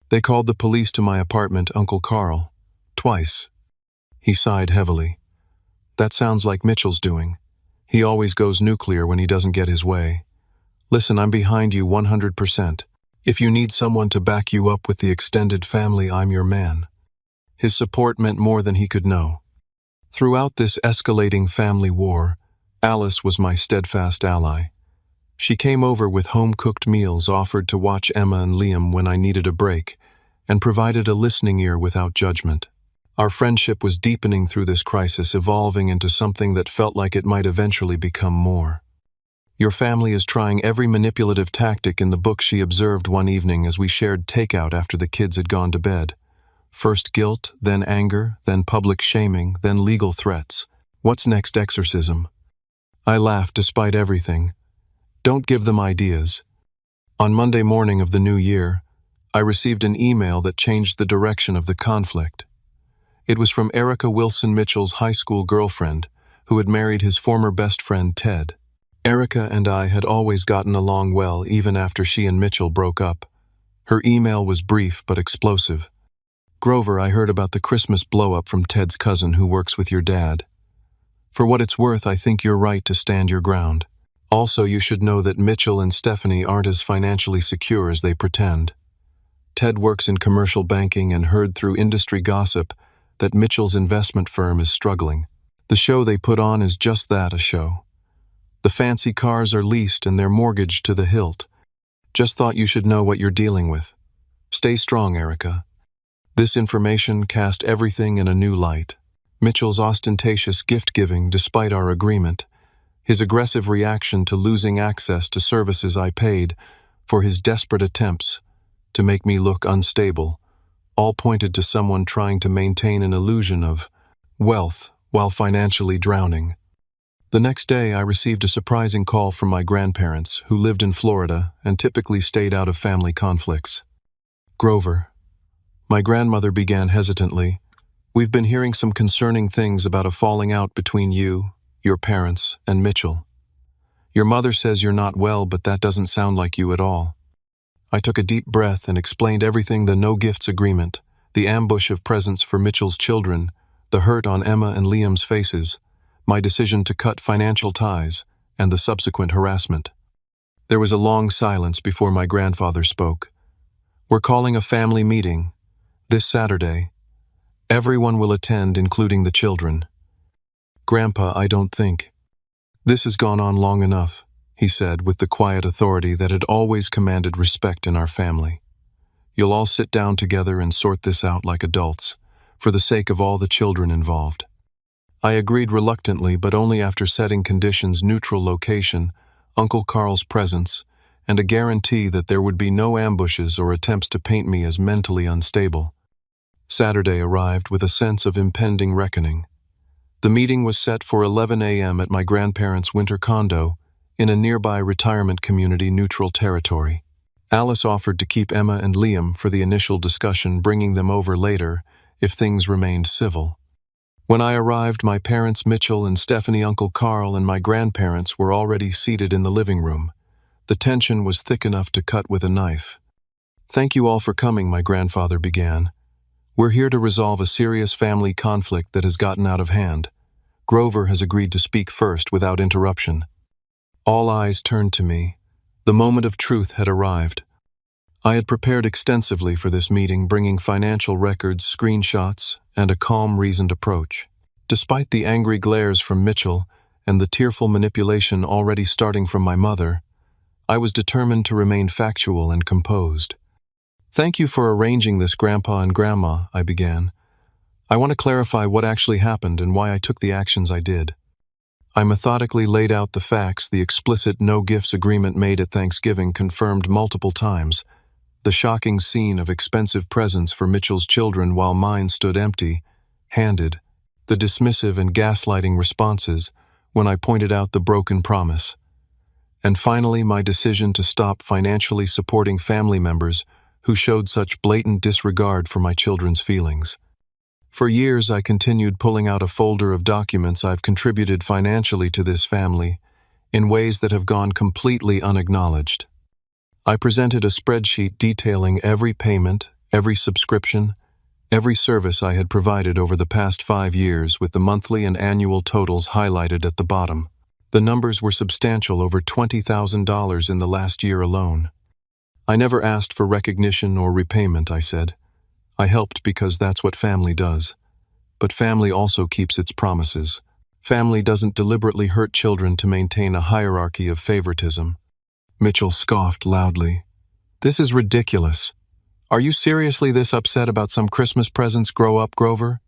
"They called the police to my apartment, Uncle Carl. Twice." He sighed heavily. "That sounds like Mitchell's doing. He always goes nuclear when he doesn't get his way. Listen, I'm behind you 100%. If you need someone to back you up with the extended family, I'm your man." His support meant more than he could know. Throughout this escalating family war, Alice was my steadfast ally. She came over with home-cooked meals, offered to watch Emma and Liam when I needed a break, and provided a listening ear without judgment. Our friendship was deepening through this crisis, evolving into something that felt like it might eventually become more. "Your family is trying every manipulative tactic in the book," she observed one evening as we shared takeout after the kids had gone to bed. "First guilt, then anger, then public shaming, then legal threats. What's next? Exorcism?" I laughed. "Despite everything, don't give them ideas." On Monday morning of the new year, I received an email that changed the direction of the conflict. It was from Erica Wilson, Mitchell's high school girlfriend, who had married his former best friend, Ted. Erica and I had always gotten along well, even after she and Mitchell broke up. Her email was brief but explosive. "Grover, I heard about the Christmas blow-up from Ted's cousin who works with your dad. For what it's worth, I think you're right to stand your ground. Also, you should know that Mitchell and Stephanie aren't as financially secure as they pretend. Ted works in commercial banking and heard through industry gossip that Mitchell's investment firm is struggling. The show they put on is just that, a show. The fancy cars are leased and they're mortgaged to the hilt. Just thought you should know what you're dealing with. Stay strong, Erica." This information cast everything in a new light. Mitchell's ostentatious gift-giving despite our agreement, his aggressive reaction to losing access to services I paid for, his desperate attempts to make me look unstable, all pointed to someone trying to maintain an illusion of wealth, while financially drowning. The next day, I received a surprising call from my grandparents, who lived in Florida and typically stayed out of family conflicts. "Grover," my grandmother began hesitantly, "we've been hearing some concerning things about a falling out between you, your parents, and Mitchell. Your mother says you're not well, but that doesn't sound like you at all." I took a deep breath and explained everything: the no-gifts agreement, the ambush of presents for Mitchell's children, the hurt on Emma and Liam's faces, my decision to cut financial ties, and the subsequent harassment. There was a long silence before my grandfather spoke. "We're calling a family meeting this Saturday. Everyone will attend, including the children." "Grandpa, I don't think. This has gone on long enough," he said with the quiet authority that had always commanded respect in our family. "You'll all sit down together and sort this out like adults, for the sake of all the children involved." I agreed reluctantly, but only after setting conditions: neutral location, Uncle Carl's presence, and a guarantee that there would be no ambushes or attempts to paint me as mentally unstable. Saturday arrived with a sense of impending reckoning. The meeting was set for 11 a.m. at my grandparents' winter condo in a nearby retirement community, neutral territory. Alice offered to keep Emma and Liam for the initial discussion, bringing them over later if things remained civil. When I arrived, my parents, Mitchell and Stephanie, Uncle Carl, and my grandparents were already seated in the living room. The tension was thick enough to cut with a knife. "Thank you all for coming," my grandfather began. "We're here to resolve a serious family conflict that has gotten out of hand." Grover has agreed to speak first without interruption. All eyes turned to me. The moment of truth had arrived. I had prepared extensively for this meeting, bringing financial records, screenshots, and a calm, reasoned approach. Despite the angry glares from Mitchell and the tearful manipulation already starting from my mother, I was determined to remain factual and composed. "Thank you for arranging this, Grandpa and Grandma," I began. "I want to clarify what actually happened and why I took the actions I did." I methodically laid out the facts: the explicit no-gifts agreement made at Thanksgiving, confirmed multiple times, the shocking scene of expensive presents for Mitchell's children while mine stood empty-handed, the dismissive and gaslighting responses when I pointed out the broken promise, and finally my decision to stop financially supporting family members who showed such blatant disregard for my children's feelings. For years, I continued pulling out a folder of documents I've contributed financially to this family in ways that have gone completely unacknowledged. I presented a spreadsheet detailing every payment, every subscription, every service I had provided over the past 5 years, with the monthly and annual totals highlighted at the bottom. The numbers were substantial: over $20,000 in the last year alone. "I never asked for recognition or repayment," I said. "I helped because that's what family does. But family also keeps its promises. Family doesn't deliberately hurt children to maintain a hierarchy of favoritism." Mitchell scoffed loudly. "This is ridiculous. Are you seriously this upset about some Christmas presents? Grow up, Grover."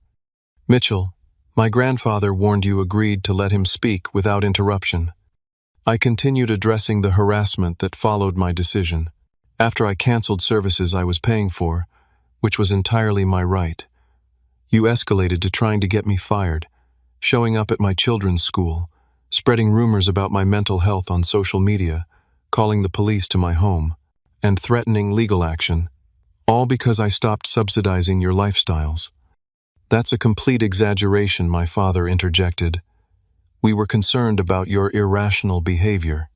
"Mitchell, my grandfather warned you," agreed to let him speak without interruption. I continued addressing the harassment that followed my decision. After I canceled services I was paying for, which was entirely my right, you escalated to trying to get me fired, showing up at my children's school, spreading rumors about my mental health on social media, calling the police to my home, and threatening legal action, all because I stopped subsidizing your lifestyles. "That's a complete exaggeration," my father interjected. "We were concerned about your irrational behavior."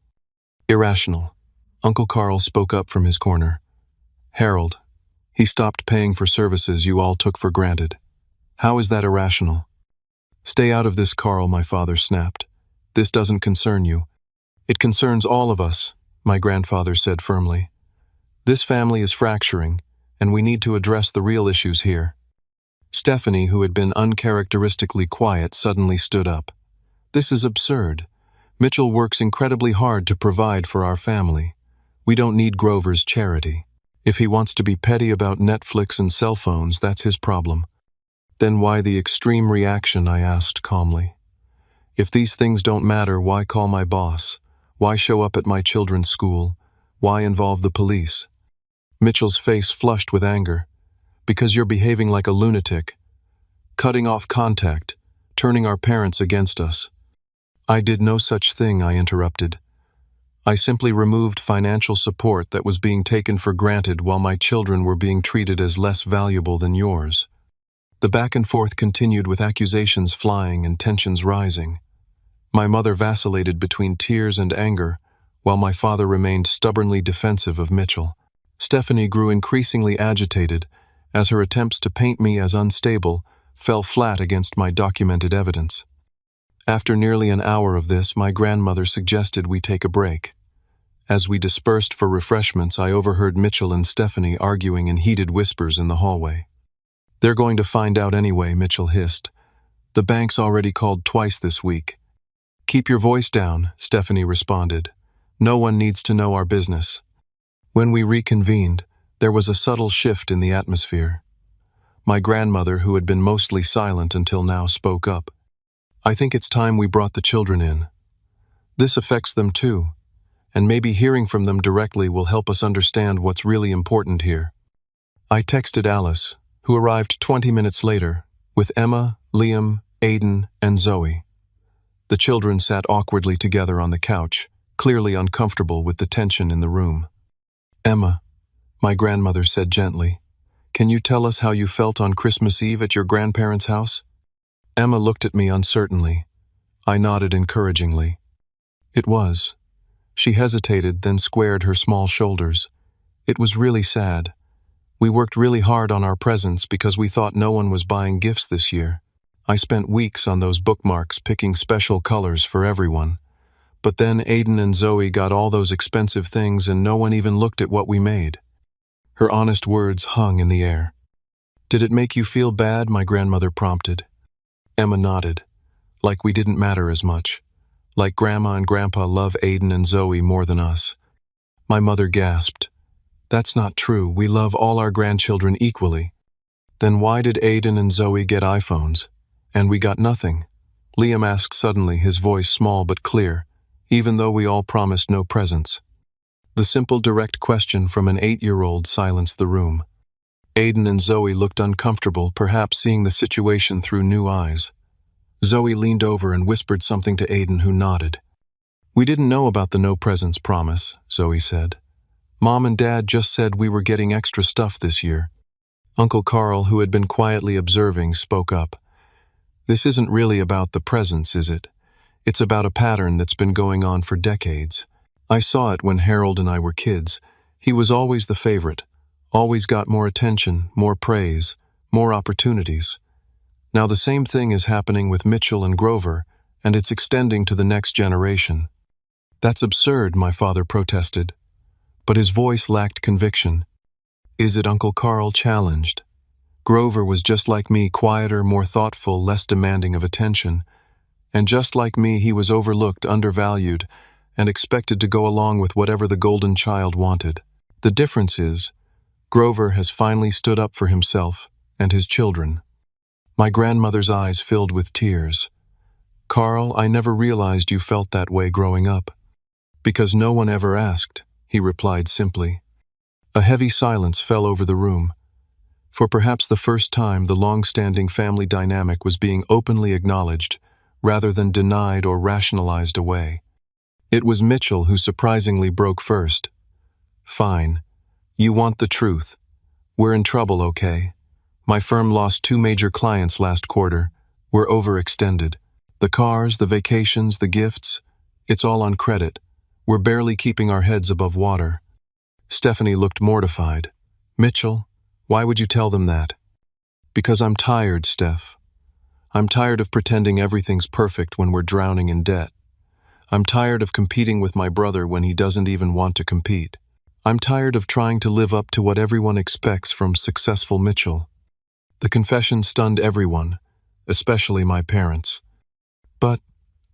"Irrational?" Uncle Carl spoke up from his corner. "Harold, he stopped paying for services you all took for granted. How is that irrational?" "Stay out of this, Carl," my father snapped. "This doesn't concern you." "It concerns all of us," my grandfather said firmly. "This family is fracturing, and we need to address the real issues here." Stephanie, who had been uncharacteristically quiet, suddenly stood up. "This is absurd. Mitchell works incredibly hard to provide for our family. We don't need Grover's charity. If he wants to be petty about Netflix and cell phones, that's his problem." "Then why the extreme reaction?" I asked calmly. "If these things don't matter, why call my boss? Why show up at my children's school? Why involve the police?" Mitchell's face flushed with anger. "Because you're behaving like a lunatic. Cutting off contact, turning our parents against us. I did no such thing, I interrupted. I simply removed financial support that was being taken for granted while my children were being treated as less valuable than yours. The back and forth continued with accusations flying and tensions rising. My mother vacillated between tears and anger, while my father remained stubbornly defensive of Mitchell. Stephanie grew increasingly agitated as her attempts to paint me as unstable fell flat against my documented evidence. After nearly an hour of this, my grandmother suggested we take a break. As we dispersed for refreshments, I overheard Mitchell and Stephanie arguing in heated whispers in the hallway. "They're going to find out anyway," Mitchell hissed. "The bank's already called twice this week." "Keep your voice down," Stephanie responded. "No one needs to know our business." When we reconvened, there was a subtle shift in the atmosphere. My grandmother, who had been mostly silent until now, spoke up. "I think it's time we brought the children in. This affects them too, and maybe hearing from them directly will help us understand what's really important here." I texted Alice, who arrived 20 minutes later, with Emma, Liam, Aiden, and Zoe. The children sat awkwardly together on the couch, clearly uncomfortable with the tension in the room. "Emma," my grandmother said gently, "can you tell us how you felt on Christmas Eve at your grandparents' house?" Emma looked at me uncertainly. I nodded encouragingly. "It was." She hesitated, then squared her small shoulders. "It was really sad. We worked really hard on our presents because we thought no one was buying gifts this year. I spent weeks on those bookmarks picking special colors for everyone. But then Aiden and Zoe got all those expensive things and no one even looked at what we made." Her honest words hung in the air. "Did it make you feel bad?" my grandmother prompted. Emma nodded, like we didn't matter as much. Like Grandma and Grandpa love Aiden and Zoe more than us. My mother gasped. "That's not true. We love all our grandchildren equally." "Then why did Aiden and Zoe get iPhones? And we got nothing?" Liam asked suddenly, his voice small but clear, even though we all promised no presents. The simple, direct question from an 8-year-old silenced the room. Aiden and Zoe looked uncomfortable, perhaps seeing the situation through new eyes. Zoe leaned over and whispered something to Aiden, who nodded. "We didn't know about the no presents promise," Zoe said. "Mom and Dad just said we were getting extra stuff this year." Uncle Carl, who had been quietly observing, spoke up. "This isn't really about the presents, is it? It's about a pattern that's been going on for decades. I saw it when Harold and I were kids. He was always the favorite, always got more attention, more praise, more opportunities. Now the same thing is happening with Mitchell and Grover, and it's extending to the next generation." "That's absurd," my father protested. But his voice lacked conviction. "Is it?" Uncle Carl challenged. "Grover was just like me, quieter, more thoughtful, less demanding of attention. And just like me, he was overlooked, undervalued, and expected to go along with whatever the golden child wanted. The difference is, Grover has finally stood up for himself and his children." My grandmother's eyes filled with tears. "Carl, I never realized you felt that way growing up." "Because no one ever asked," he replied simply. A heavy silence fell over the room. For perhaps the first time, the long-standing family dynamic was being openly acknowledged, rather than denied or rationalized away. It was Mitchell who surprisingly broke first. "Fine. You want the truth. We're in trouble, okay? My firm lost 2 major clients last quarter. We're overextended. The cars, the vacations, the gifts, it's all on credit. We're barely keeping our heads above water." Stephanie looked mortified. "Mitchell, why would you tell them that?" "Because I'm tired, Steph. I'm tired of pretending everything's perfect when we're drowning in debt. I'm tired of competing with my brother when he doesn't even want to compete. I'm tired of trying to live up to what everyone expects from successful Mitchell." The confession stunned everyone, especially my parents. "But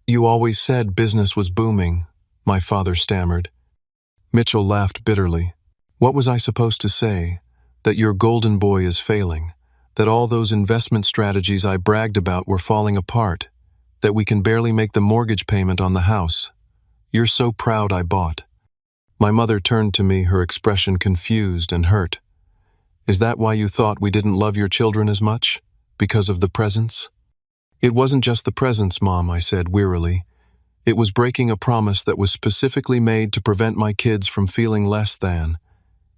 you always said business was booming," my father stammered. Mitchell laughed bitterly. "What was I supposed to say? That your golden boy is failing? That all those investment strategies I bragged about were falling apart? That we can barely make the mortgage payment on the house? You're so proud I bought." My mother turned to me, her expression confused and hurt. "Is that why you thought we didn't love your children as much? Because of the presents?" It wasn't just the presents, Mom, I said wearily. It was breaking a promise that was specifically made to prevent my kids from feeling less than.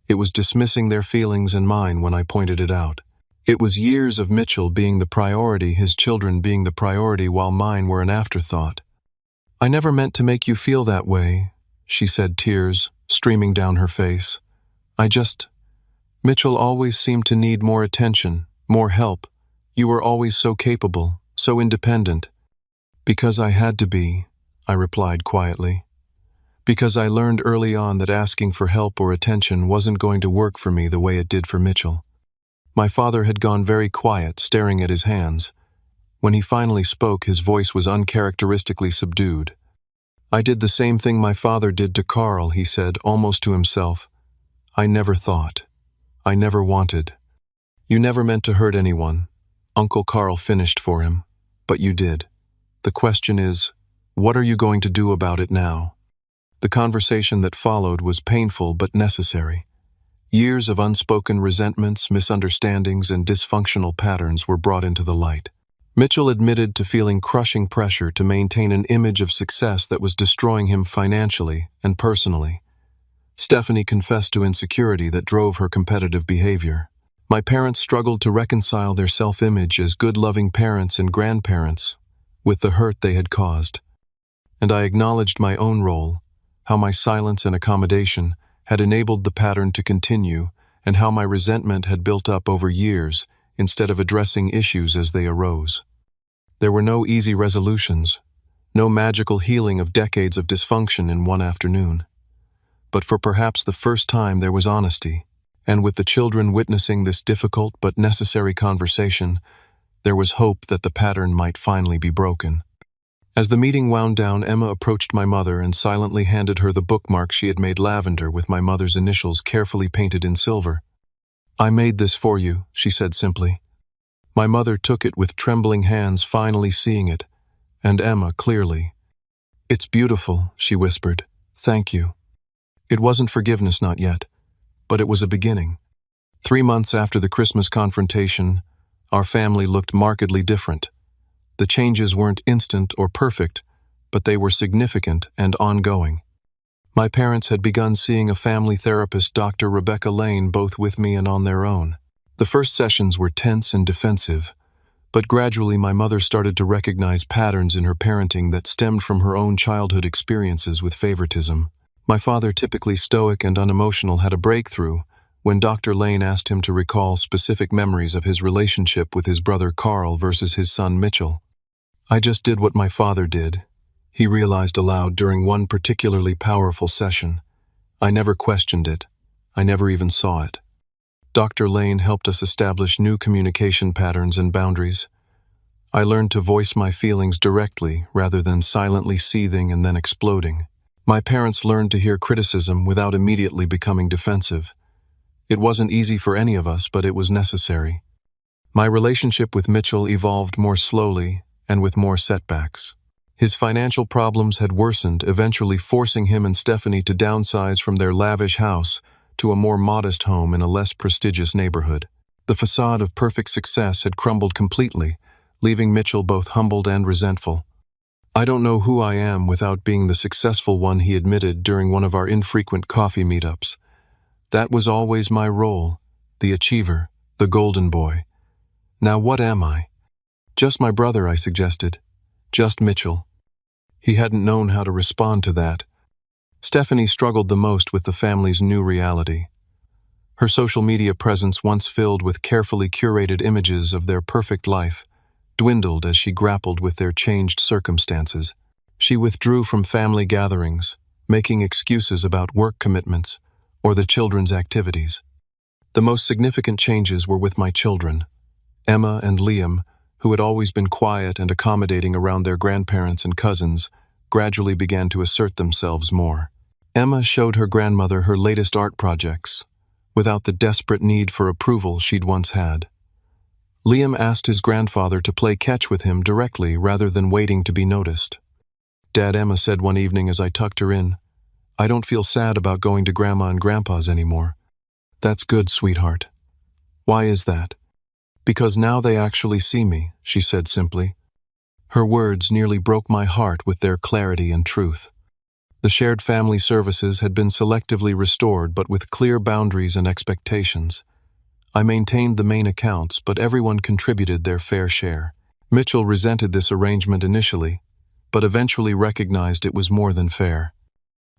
It was dismissing their feelings and mine when I pointed it out. It was years of Mitchell being the priority, his children being the priority, while mine were an afterthought. I never meant to make you feel that way, she said, tears streaming down her face. Mitchell always seemed to need more attention, more help. You were always so capable, so independent. Because I had to be, I replied quietly. Because I learned early on that asking for help or attention wasn't going to work for me the way it did for Mitchell. My father had gone very quiet, staring at his hands. When he finally spoke, his voice was uncharacteristically subdued. I did the same thing my father did to Carl, he said, almost to himself. I never thought. I never wanted. You never meant to hurt anyone. Uncle Carl finished for him. But you did. The question is, what are you going to do about it now? The conversation that followed was painful but necessary. Years of unspoken resentments, misunderstandings, and dysfunctional patterns were brought into the light. Mitchell admitted to feeling crushing pressure to maintain an image of success that was destroying him financially and personally. Stephanie confessed to insecurity that drove her competitive behavior. My parents struggled to reconcile their self-image as good, loving parents and grandparents with the hurt they had caused. And I acknowledged my own role, how my silence and accommodation had enabled the pattern to continue, and how my resentment had built up over years instead of addressing issues as they arose. There were no easy resolutions, no magical healing of decades of dysfunction in one afternoon. But for perhaps the first time there was honesty, and with the children witnessing this difficult but necessary conversation, there was hope that the pattern might finally be broken. As the meeting wound down, Emma approached my mother and silently handed her the bookmark she had made lavender with my mother's initials carefully painted in silver. I made this for you, she said simply. My mother took it with trembling hands, finally seeing it, and Emma clearly. It's beautiful, she whispered. Thank you. It wasn't forgiveness, not yet, but it was a beginning. 3 months after the Christmas confrontation, our family looked markedly different. The changes weren't instant or perfect, but they were significant and ongoing. My parents had begun seeing a family therapist, Dr. Rebecca Lane, both with me and on their own. The first sessions were tense and defensive, but gradually my mother started to recognize patterns in her parenting that stemmed from her own childhood experiences with favoritism. My father, typically stoic and unemotional, had a breakthrough when Dr. Lane asked him to recall specific memories of his relationship with his brother Carl versus his son Mitchell. I just did what my father did, he realized aloud during one particularly powerful session. I never questioned it. I never even saw it. Dr. Lane helped us establish new communication patterns and boundaries. I learned to voice my feelings directly rather than silently seething and then exploding. My parents learned to hear criticism without immediately becoming defensive. It wasn't easy for any of us, but it was necessary. My relationship with Mitchell evolved more slowly and with more setbacks. His financial problems had worsened, eventually forcing him and Stephanie to downsize from their lavish house to a more modest home in a less prestigious neighborhood. The facade of perfect success had crumbled completely, leaving Mitchell both humbled and resentful. I don't know who I am without being the successful one, he admitted during one of our infrequent coffee meetups. That was always my role, the achiever, the golden boy. Now what am I? Just my brother, I suggested. Just Mitchell. He hadn't known how to respond to that. Stephanie struggled the most with the family's new reality. Her social media presence, once filled with carefully curated images of their perfect life, dwindled as she grappled with their changed circumstances. She withdrew from family gatherings, making excuses about work commitments or the children's activities. The most significant changes were with my children. Emma and Liam, who had always been quiet and accommodating around their grandparents and cousins, gradually began to assert themselves more. Emma showed her grandmother her latest art projects, without the desperate need for approval she'd once had. Liam asked his grandfather to play catch with him directly rather than waiting to be noticed. Dad, Emma said one evening as I tucked her in, I don't feel sad about going to Grandma and Grandpa's anymore. That's good, sweetheart. Why is that? Because now they actually see me, she said simply. Her words nearly broke my heart with their clarity and truth. The shared family services had been selectively restored, but with clear boundaries and expectations. I maintained the main accounts, but everyone contributed their fair share. Mitchell resented this arrangement initially, but eventually recognized it was more than fair.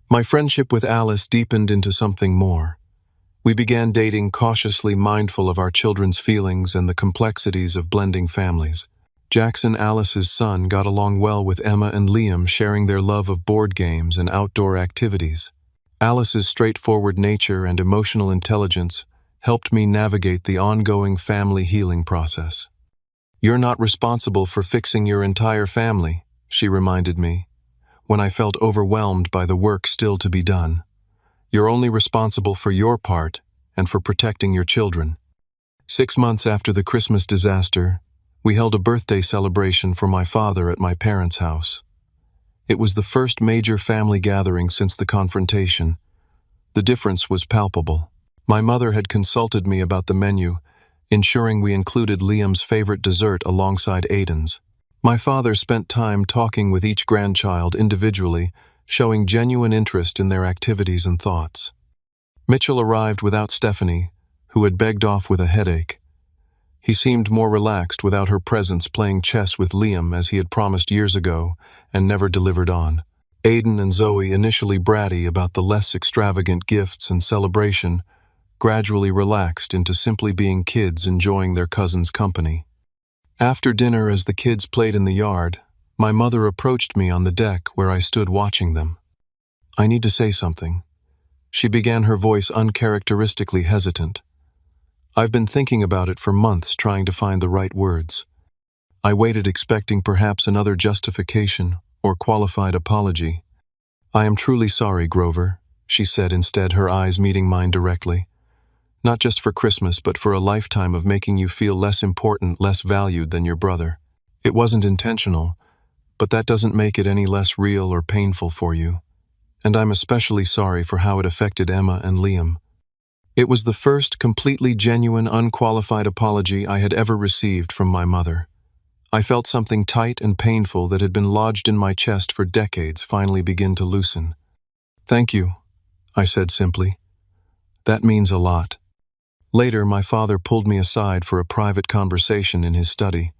My friendship with Alice deepened into something more. We began dating cautiously, mindful of our children's feelings and the complexities of blending families. Jackson, Alice's son, got along well with Emma and Liam, sharing their love of board games and outdoor activities. Alice's straightforward nature and emotional intelligence helped me navigate the ongoing family healing process. "You're not responsible for fixing your entire family," she reminded me, when I felt overwhelmed by the work still to be done. "You're only responsible for your part and for protecting your children." 6 months after the Christmas disaster, we held a birthday celebration for my father at my parents' house. It was the first major family gathering since the confrontation. The difference was palpable. My mother had consulted me about the menu, ensuring we included Liam's favorite dessert alongside Aiden's. My father spent time talking with each grandchild individually, showing genuine interest in their activities and thoughts. Mitchell arrived without Stephanie, who had begged off with a headache. He seemed more relaxed without her presence, playing chess with Liam as he had promised years ago and never delivered on. Aiden and Zoe, initially bratty about the less extravagant gifts and celebration, gradually relaxed into simply being kids enjoying their cousin's company. After dinner, as the kids played in the yard, my mother approached me on the deck where I stood watching them. "I need to say something," she began, her voice uncharacteristically hesitant. "I've been thinking about it for months, trying to find the right words." I waited, expecting perhaps another justification or qualified apology. "I am truly sorry, Grover," she said instead, her eyes meeting mine directly. "Not just for Christmas, but for a lifetime of making you feel less important, less valued than your brother. It wasn't intentional, but that doesn't make it any less real or painful for you. And I'm especially sorry for how it affected Emma and Liam." It was the first completely genuine, unqualified apology I had ever received from my mother. I felt something tight and painful that had been lodged in my chest for decades finally begin to loosen. "Thank you," I said simply. "That means a lot." Later, my father pulled me aside for a private conversation in his study.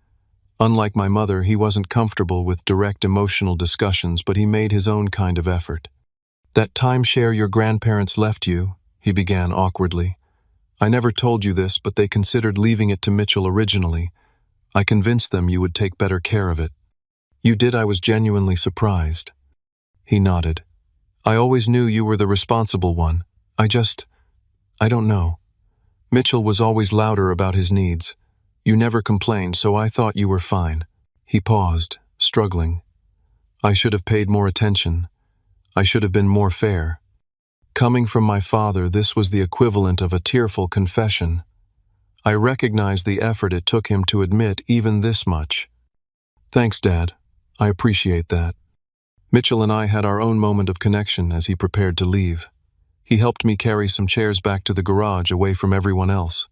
Unlike my mother, he wasn't comfortable with direct emotional discussions, but he made his own kind of effort. "That timeshare your grandparents left you," he began awkwardly. "I never told you this, but they considered leaving it to Mitchell originally. I convinced them you would take better care of it." "You did?" I was genuinely surprised. He nodded. "I always knew you were the responsible one. I don't know. Mitchell was always louder about his needs. You never complained, so I thought you were fine." He paused, struggling. "I should have paid more attention. I should have been more fair." Coming from my father, this was the equivalent of a tearful confession. I recognized the effort it took him to admit even this much. "Thanks, Dad. I appreciate that." Mitchell and I had our own moment of connection as he prepared to leave. He helped me carry some chairs back to the garage away from everyone else.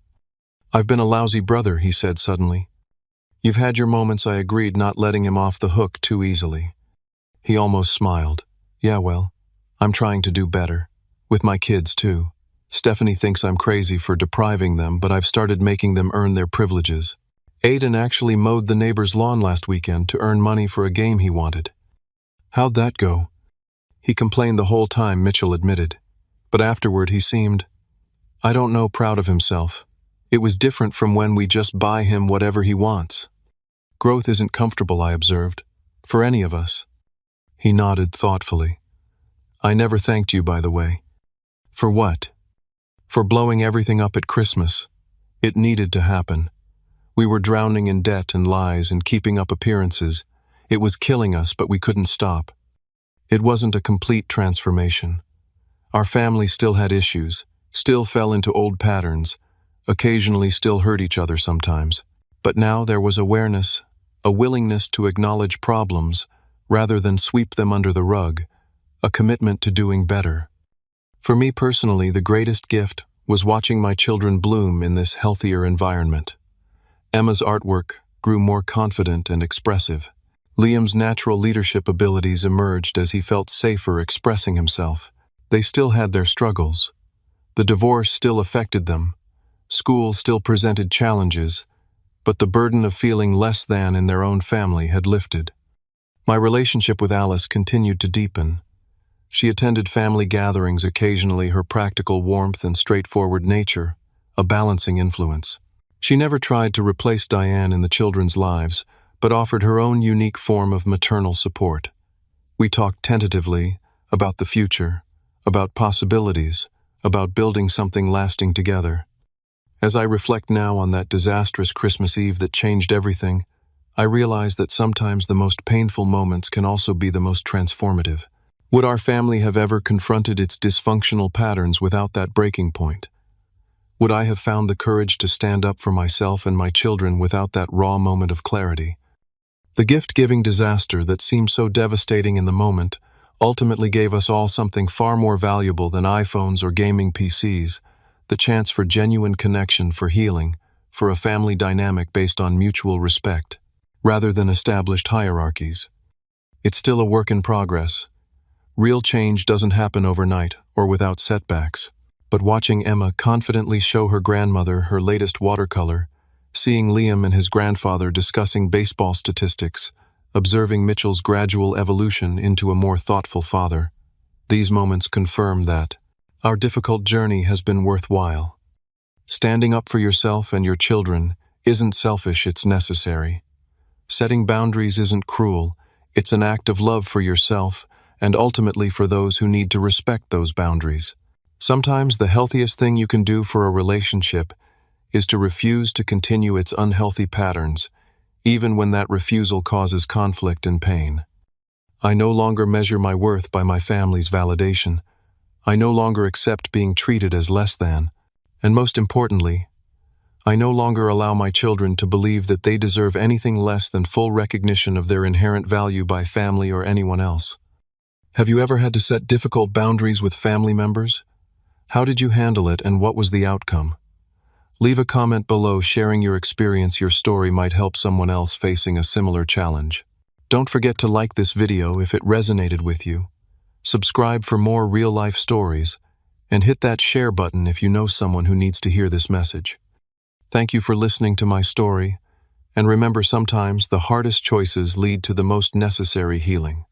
"I've been a lousy brother," he said suddenly. "You've had your moments," I agreed, not letting him off the hook too easily. He almost smiled. "Yeah, well, I'm trying to do better. With my kids, too. Stephanie thinks I'm crazy for depriving them, but I've started making them earn their privileges. Aiden actually mowed the neighbor's lawn last weekend to earn money for a game he wanted." "How'd that go?" "He complained the whole time," Mitchell admitted. "But afterward he seemed, I don't know, proud of himself. It was different from when we just buy him whatever he wants." "Growth isn't comfortable," I observed. "For any of us." He nodded thoughtfully. "I never thanked you, by the way." "For what?" "For blowing everything up at Christmas. It needed to happen. We were drowning in debt and lies and keeping up appearances. It was killing us, but we couldn't stop. It wasn't a complete transformation. Our family still had issues, still fell into old patterns, occasionally still hurt each other sometimes. But now there was awareness, a willingness to acknowledge problems rather than sweep them under the rug, a commitment to doing better. For me personally, the greatest gift was watching my children bloom in this healthier environment. Emma's artwork grew more confident and expressive. Liam's natural leadership abilities emerged as he felt safer expressing himself. They still had their struggles. The divorce still affected them. School still presented challenges, but the burden of feeling less than in their own family had lifted. My relationship with Alice continued to deepen. She attended family gatherings occasionally, her practical warmth and straightforward nature, a balancing influence. She never tried to replace Diane in the children's lives, but offered her own unique form of maternal support. We talked tentatively about the future, about possibilities, about building something lasting together. As I reflect now on that disastrous Christmas Eve that changed everything, I realize that sometimes the most painful moments can also be the most transformative. Would our family have ever confronted its dysfunctional patterns without that breaking point? Would I have found the courage to stand up for myself and my children without that raw moment of clarity? The gift-giving disaster that seemed so devastating in the moment ultimately gave us all something far more valuable than iPhones or gaming PCs, the chance for genuine connection, for healing, for a family dynamic based on mutual respect, rather than established hierarchies. It's still a work in progress. Real change doesn't happen overnight or without setbacks. But watching Emma confidently show her grandmother her latest watercolor, seeing Liam and his grandfather discussing baseball statistics, observing Mitchell's gradual evolution into a more thoughtful father, these moments confirm that our difficult journey has been worthwhile. Standing up for yourself and your children isn't selfish, it's necessary. Setting boundaries isn't cruel, it's an act of love for yourself and ultimately for those who need to respect those boundaries. Sometimes the healthiest thing you can do for a relationship is to refuse to continue its unhealthy patterns, even when that refusal causes conflict and pain. I no longer measure my worth by my family's validation. I no longer accept being treated as less than. And most importantly, I no longer allow my children to believe that they deserve anything less than full recognition of their inherent value by family or anyone else. Have you ever had to set difficult boundaries with family members? How did you handle it and what was the outcome? Leave a comment below sharing your experience. Your story might help someone else facing a similar challenge. Don't forget to like this video if it resonated with you. Subscribe for more real-life stories, and hit that share button if you know someone who needs to hear this message. Thank you for listening to my story, and remember, sometimes the hardest choices lead to the most necessary healing.